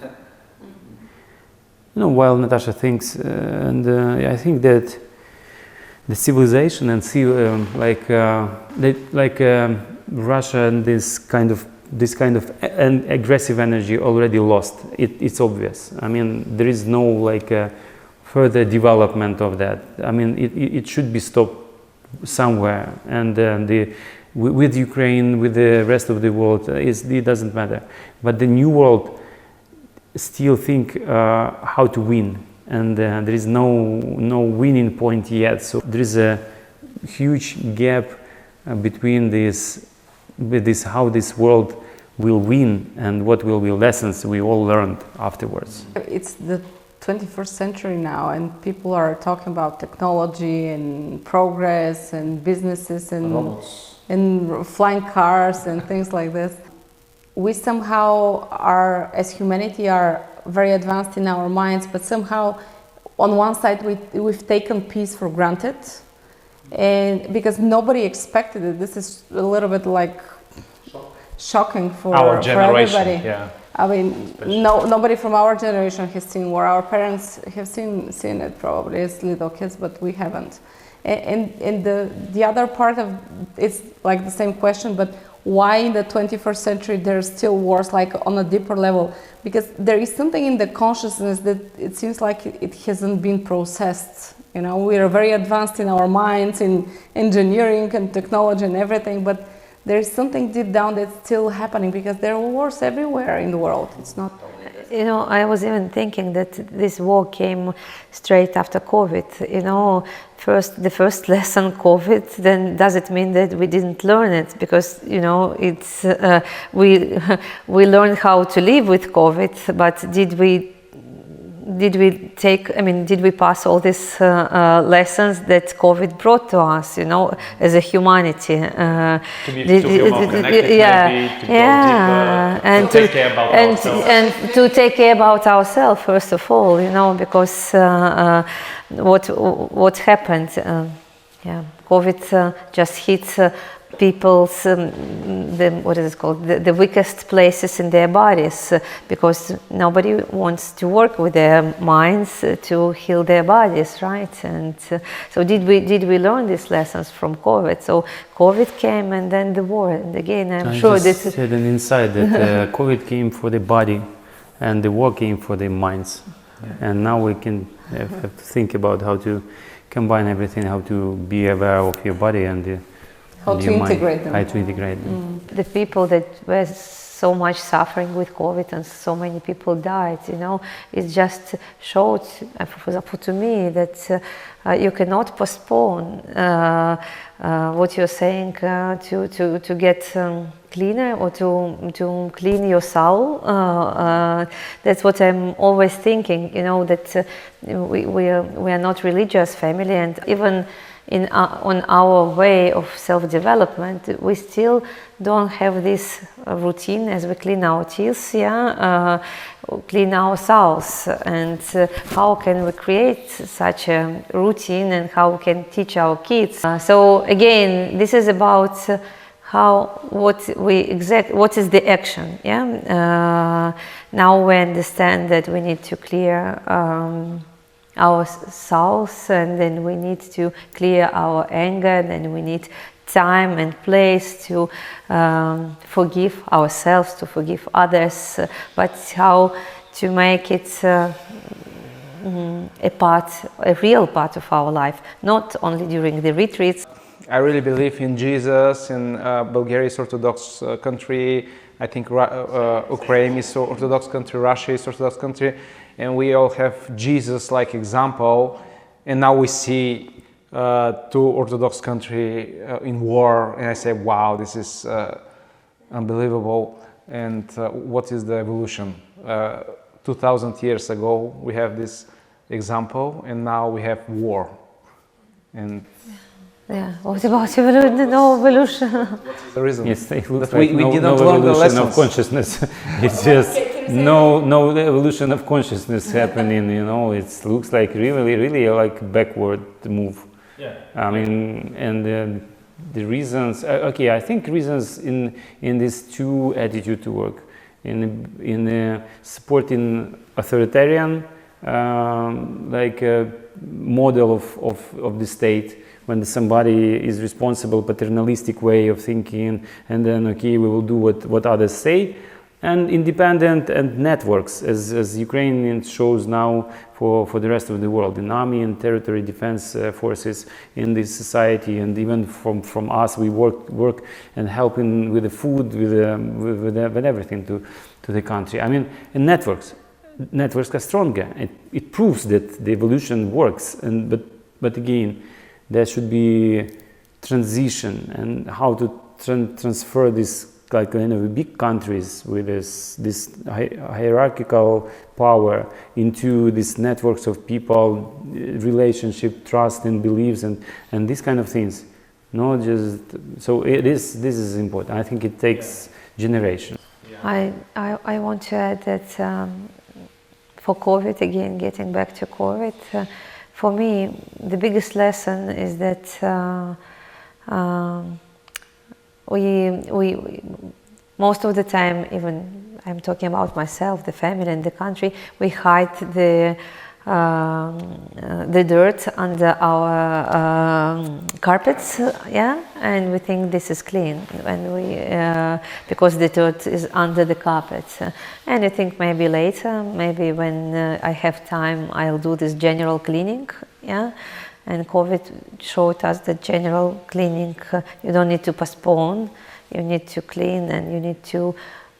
You know, while Natasha thinks, and I think that the civilization and Russia and this kind of aggressive energy already lost. It's obvious. I mean, there is no further development of that. I mean, it should be stopped somewhere. And with Ukraine, with the rest of the world, it doesn't matter. But the new world still think how to win, and there is no winning point yet. So there is a huge gap between how this world will win and what will be lessons we all learned afterwards. It's the 21st century now, and people are talking about technology and progress and businesses and robots and flying cars and things like this. We somehow are, as humanity, are very advanced in our minds, but somehow on one side we've taken peace for granted, and because nobody expected it. This is a little bit like shocking for everybody. Yeah. I mean, nobody from our generation has seen war. Our parents have seen it probably as little kids, but we haven't. And the other part of it's like the same question, but why in the 21st century there's still wars, like on a deeper level? Because there is something in the consciousness that it seems like it hasn't been processed. You know, we are very advanced in our minds, in engineering and technology and everything, but there's something deep down that's still happening, because there are wars everywhere in the world. It's not. You know, I was even thinking that this war came straight after COVID. You know, the first lesson, COVID. Then does it mean that we didn't learn it? Because you know, it's we learned how to live with COVID, but did we did we pass all these lessons that COVID brought to us, you know, as a humanity? To feel more connected, maybe, to go deeper, and to take care about ourselves. And to take care about ourselves, first of all, you know, because what happened, COVID just hits people's, the weakest places in their bodies, because nobody wants to work with their minds to heal their bodies, right? And so did we learn these lessons from COVID? So COVID came, and then the war, and again I'm sure this is... I had an insight that COVID came for the body and the war came for the minds. And now we can have to think about how to combine everything, how to be aware of your body and how to integrate them. How to integrate them. The people that were so much suffering with COVID and so many people died, you know, it just showed, for example, to me that you cannot postpone what you're saying to get cleaner or to clean your soul. That's what I'm always thinking, you know, that we are not religious family, and even on our way of self-development, we still don't have this routine as we clean our teeth, clean our souls, and how can we create such a routine and how we can teach our kids. So again, this is about what is the action, now we understand that we need to clear our souls, and then we need to clear our anger, then we need time and place to forgive ourselves, to forgive others, but how to make it a real part of our life, not only during the retreats. I really believe in Jesus, in Bulgaria is Orthodox country, I think Ukraine is Orthodox country, Russia is Orthodox country, and we all have Jesus-like example, and now we see two Orthodox country in war, and I say, wow, this is unbelievable. And what is the evolution? 2000 years ago we have this example, and now we have war. And what about evolution? What's the reason? Yes, it looks that like we didn't no learn the evolution of lessons. consciousness. It's just no evolution of consciousness happening. You know, it looks like really like backward move. Yeah. I mean, and the reasons. Okay, I think reasons in this two attitude to work, in supporting authoritarian like a model of the state. When somebody is responsible, paternalistic way of thinking, and then okay, we will do what others say, and independent and networks, as Ukraine shows now for the rest of the world, in army and territory defense forces in this society, and even from us, we work and helping with the food, with everything to the country. I mean, in networks are stronger. It proves that the evolution works, but again, there should be transition, and how to transfer this, like big countries with this hierarchical power into these networks of people, relationship, trust and beliefs, and these kind of things. Not just so this is important. I think it takes generations. I want to add that for COVID, again, getting back to COVID. For me, the biggest lesson is that we most of the time, even I'm talking about myself, the family and the country, we hide the dirt under our carpets, and we think this is clean, and because the dirt is under the carpets, and I think maybe later, maybe when I have time, I'll do this general cleaning, and COVID showed us that general cleaning, you don't need to postpone, you need to clean, and you need to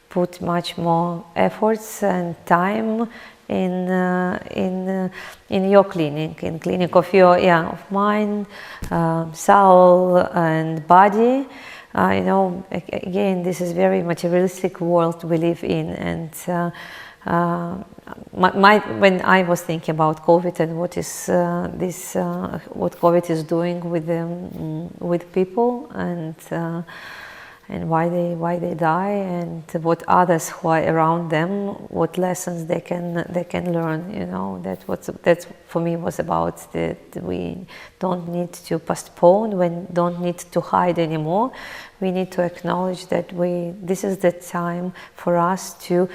put much more efforts and time in your cleaning, in cleaning of your of mind, soul and body. You know, again, this is very materialistic world we live in, and when I was thinking about COVID and what is what COVID is doing with people, and why they die, and what others who are around them, what lessons they can learn. You know, that for me was about that we don't need to postpone, we don't need to hide anymore. We need to acknowledge that this is the time for us to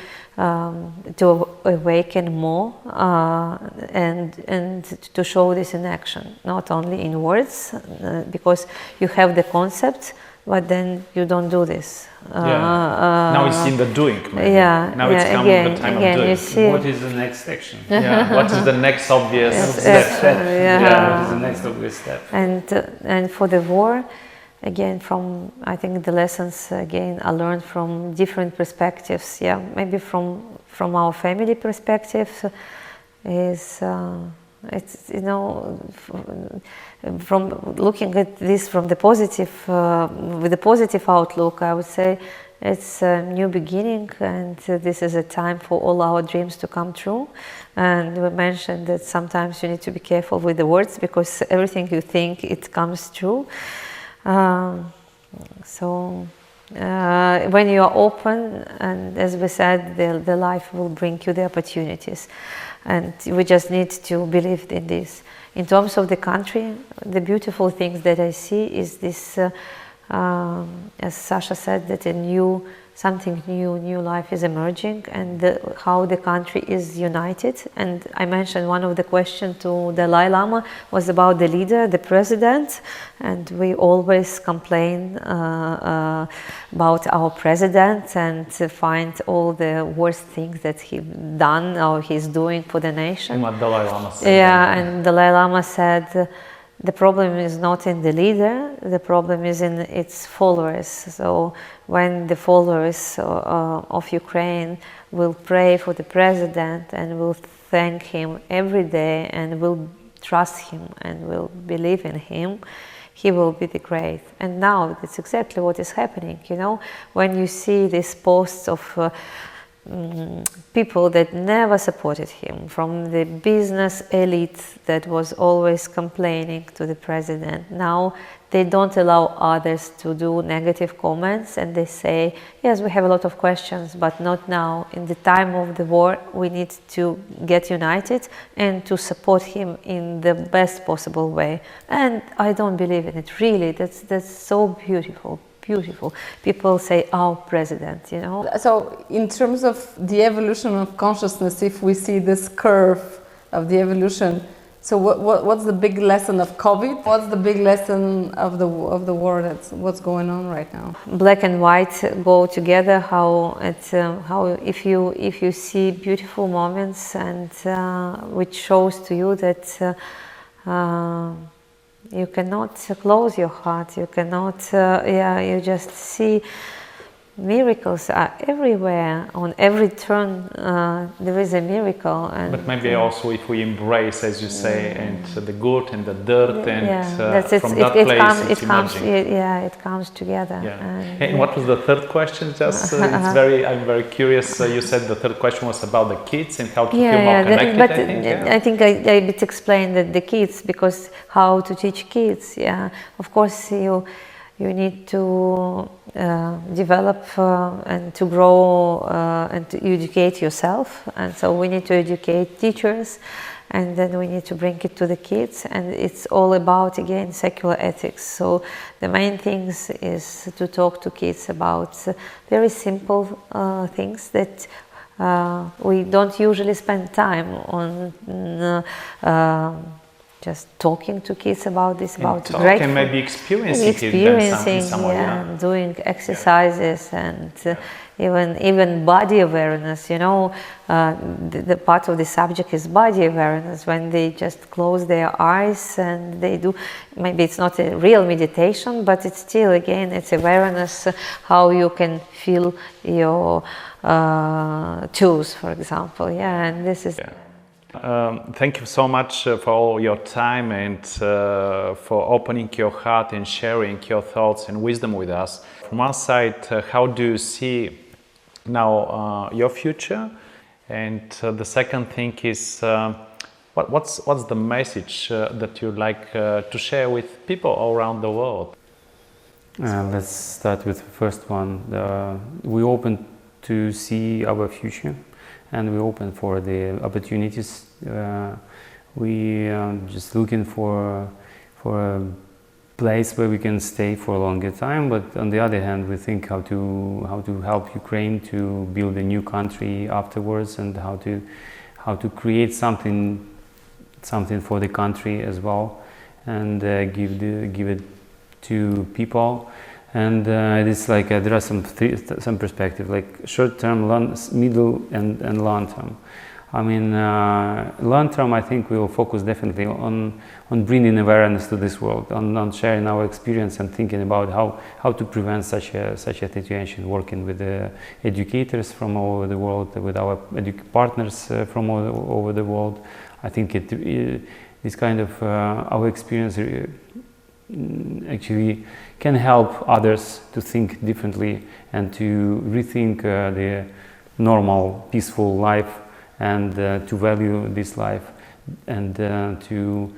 awaken more and to show this in action, not only in words, because you have the concept, but then you don't do this. Now it's in the doing. Maybe. Yeah. Now it's coming the time of doing. You see, What is the next action? What is the next obvious step? step? What is the next obvious step? And for the war, again, I think the lessons again are learned from different perspectives. Yeah, maybe from our family perspective is it's, you know, from looking at this from the positive with a positive outlook, I would say it's a new beginning, and this is a time for all our dreams to come true. And we mentioned that sometimes you need to be careful with the words, because everything you think, it comes true. So when you are open, and as we said, the life will bring you the opportunities, and we just need to believe in this. In terms of the country, the beautiful things that I see is this, as Sasha said, that something new life is emerging, and how the country is united. And I mentioned one of the questions to Dalai Lama was about the leader, the president, and we always complain about our president and find all the worst things that he's done or he's doing for the nation. And what Dalai Lama said. Yeah, and Dalai Lama said, the problem is not in the leader, the problem is in its followers. So when the followers of Ukraine will pray for the president and will thank him every day and will trust him and will believe in him, he will be the great. And now that's exactly what is happening. You know, when you see these posts of people that never supported him, from the business elite that was always complaining to the president, now they don't allow others to do negative comments, and they say, yes, we have a lot of questions, but not now. In the time of the war, we need to get united and to support him in the best possible way. And I don't believe in it, really. That's so beautiful. Beautiful. People say, our president, you know. So in terms of the evolution of consciousness, if we see this curve of the evolution, so what's the big lesson of COVID? What's the big lesson of the war? What's going on right now? Black and white go together. How if you see beautiful moments, and which shows to you that you cannot close your heart. You cannot. You just see miracles are everywhere. On every turn, there is a miracle. And but maybe also if we embrace, as you say, and the good and the dirt, and from that place it's emerging. It comes together. Yeah. And what was the third question? Just I'm very curious. You said the third question was about the kids and how to feel more connected. But I think I bit explained that the kids, because how to teach kids. Yeah, of course you need to develop and to grow and to educate yourself, and so we need to educate teachers, and then we need to bring it to the kids, and it's all about, again, secular ethics. So the main things is to talk to kids about very simple things that we don't usually spend time on. Just talking to kids about this, about great and maybe experiencing doing exercises, and even body awareness. You know, the part of the subject is body awareness, when they just close their eyes and they do. Maybe it's not a real meditation, but it's still, again, it's awareness how you can feel your toes, for example. Yeah, and this is. Yeah. Thank you so much for all your time and for opening your heart and sharing your thoughts and wisdom with us. From our side, how do you see now your future, And the second thing is, what's the message that you'd like to share with people around the world? Let's start with the first one. We're open to see our future, and we're open for the opportunities. We are just looking for a place where we can stay for a longer time, but on the other hand, we think how to help Ukraine to build a new country afterwards, and how to create something for the country as well, and give it to people. And it's like there are some perspective, like short term, middle, and long term. I mean, long term, I think we will focus definitely on bringing awareness to this world, on sharing our experience and thinking about how to prevent such a situation. Working with the educators from all over the world, with our partners from all over the world. I think this kind of our experience actually can help others to think differently and to rethink the normal, peaceful life, and to value this life, and to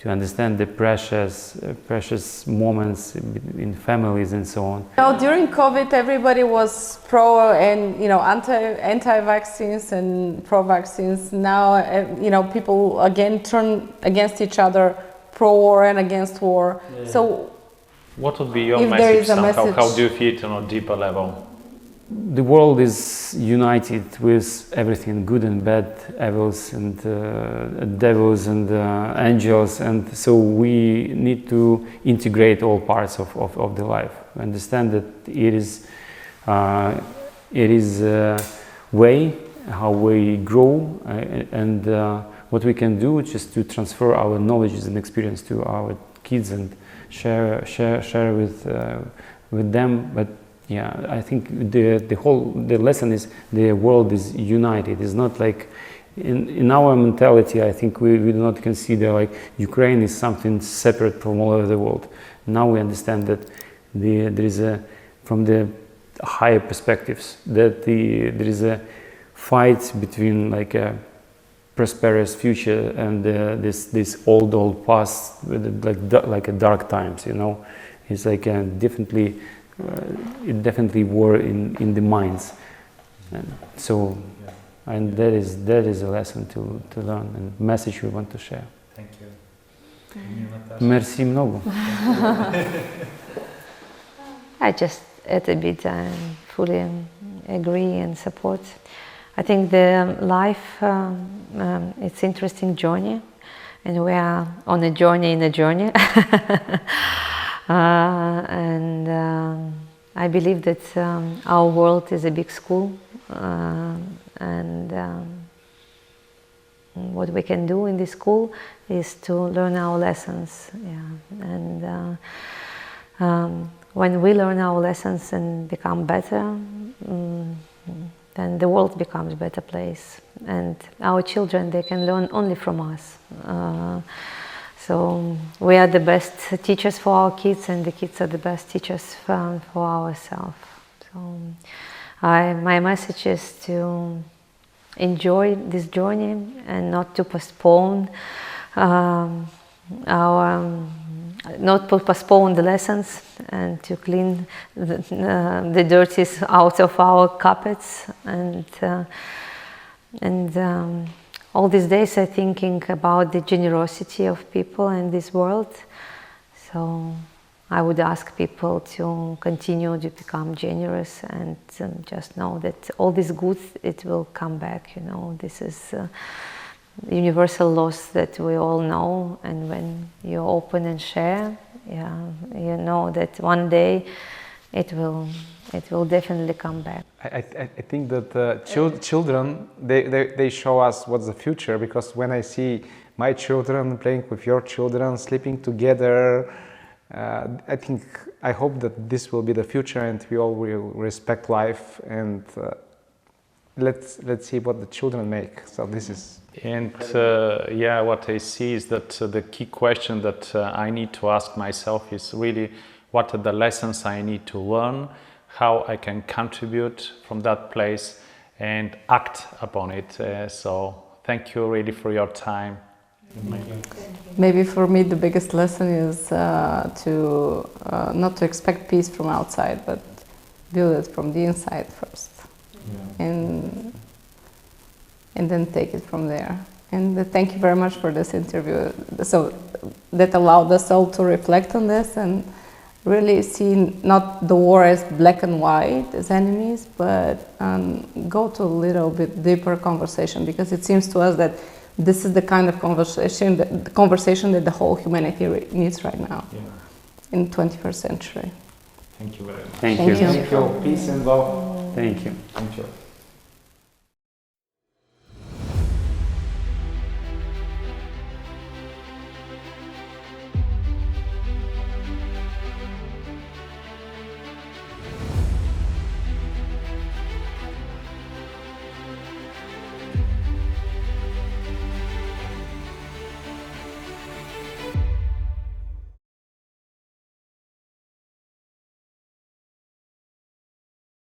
understand the precious moments in families and so on. During COVID, everybody was pro and anti-vaccines and pro-vaccines. Now people again turn against each other, pro-war and against war. Yeah. So, what would be your message? How do you feel it on a deeper level? The world is united with everything, good and bad, evils and devils and angels, and so we need to integrate all parts of the life. Understand that it is a way how we grow, and what we can do is just to transfer our knowledge and experience to our kids and share with them. But yeah, I think the lesson is the world is united. It's not like in our mentality. I think we do not consider like Ukraine is something separate from all over the world. Now we understand that there is from the higher perspectives that there is a fight between like a prosperous future and this old past, like a dark times. It's like definitely. It definitely were in the minds, and so and that is a lesson to learn and message we want to share. Thank you. Merci много. I just add a bit and fully agree and support. I think the life it's interesting journey, and we are on a journey in a journey. And I believe that our world is a big school, and what we can do in this school is to learn our lessons. Yeah. And when we learn our lessons and become better, then the world becomes a better place. And our children, they can learn only from us. So we are the best teachers for our kids, and the kids are the best teachers for ourselves. So my message is to enjoy this journey and not to postpone postpone the lessons, and to clean the dirties out of our carpets, and all these days I'm thinking about the generosity of people in this world. So I would ask people to continue to become generous, and just know that all this good, it will come back. This is universal laws that we all know, and when you open and share, you know that one day it will definitely come back. I think that children, they show us what's the future, because when I see my children playing with your children, sleeping together, I hope that this will be the future, and we all will respect life, and let's see what the children make. So this is. And what I see is that the key question that I need to ask myself is really, what are the lessons I need to learn, how I can contribute from that place, and act upon it. So thank you really for your time. Maybe for me the biggest lesson is to not to expect peace from outside, but build it from the inside first, and then take it from there. And thank you very much for this interview. So that allowed us all to reflect on this and really see not the war as black and white as enemies, but go to a little bit deeper conversation, because it seems to us that this is the kind of conversation that the whole humanity needs right now in the 21st century. Thank you very much. Thank you. Thank you. Peace and love. Thank you. Thank you.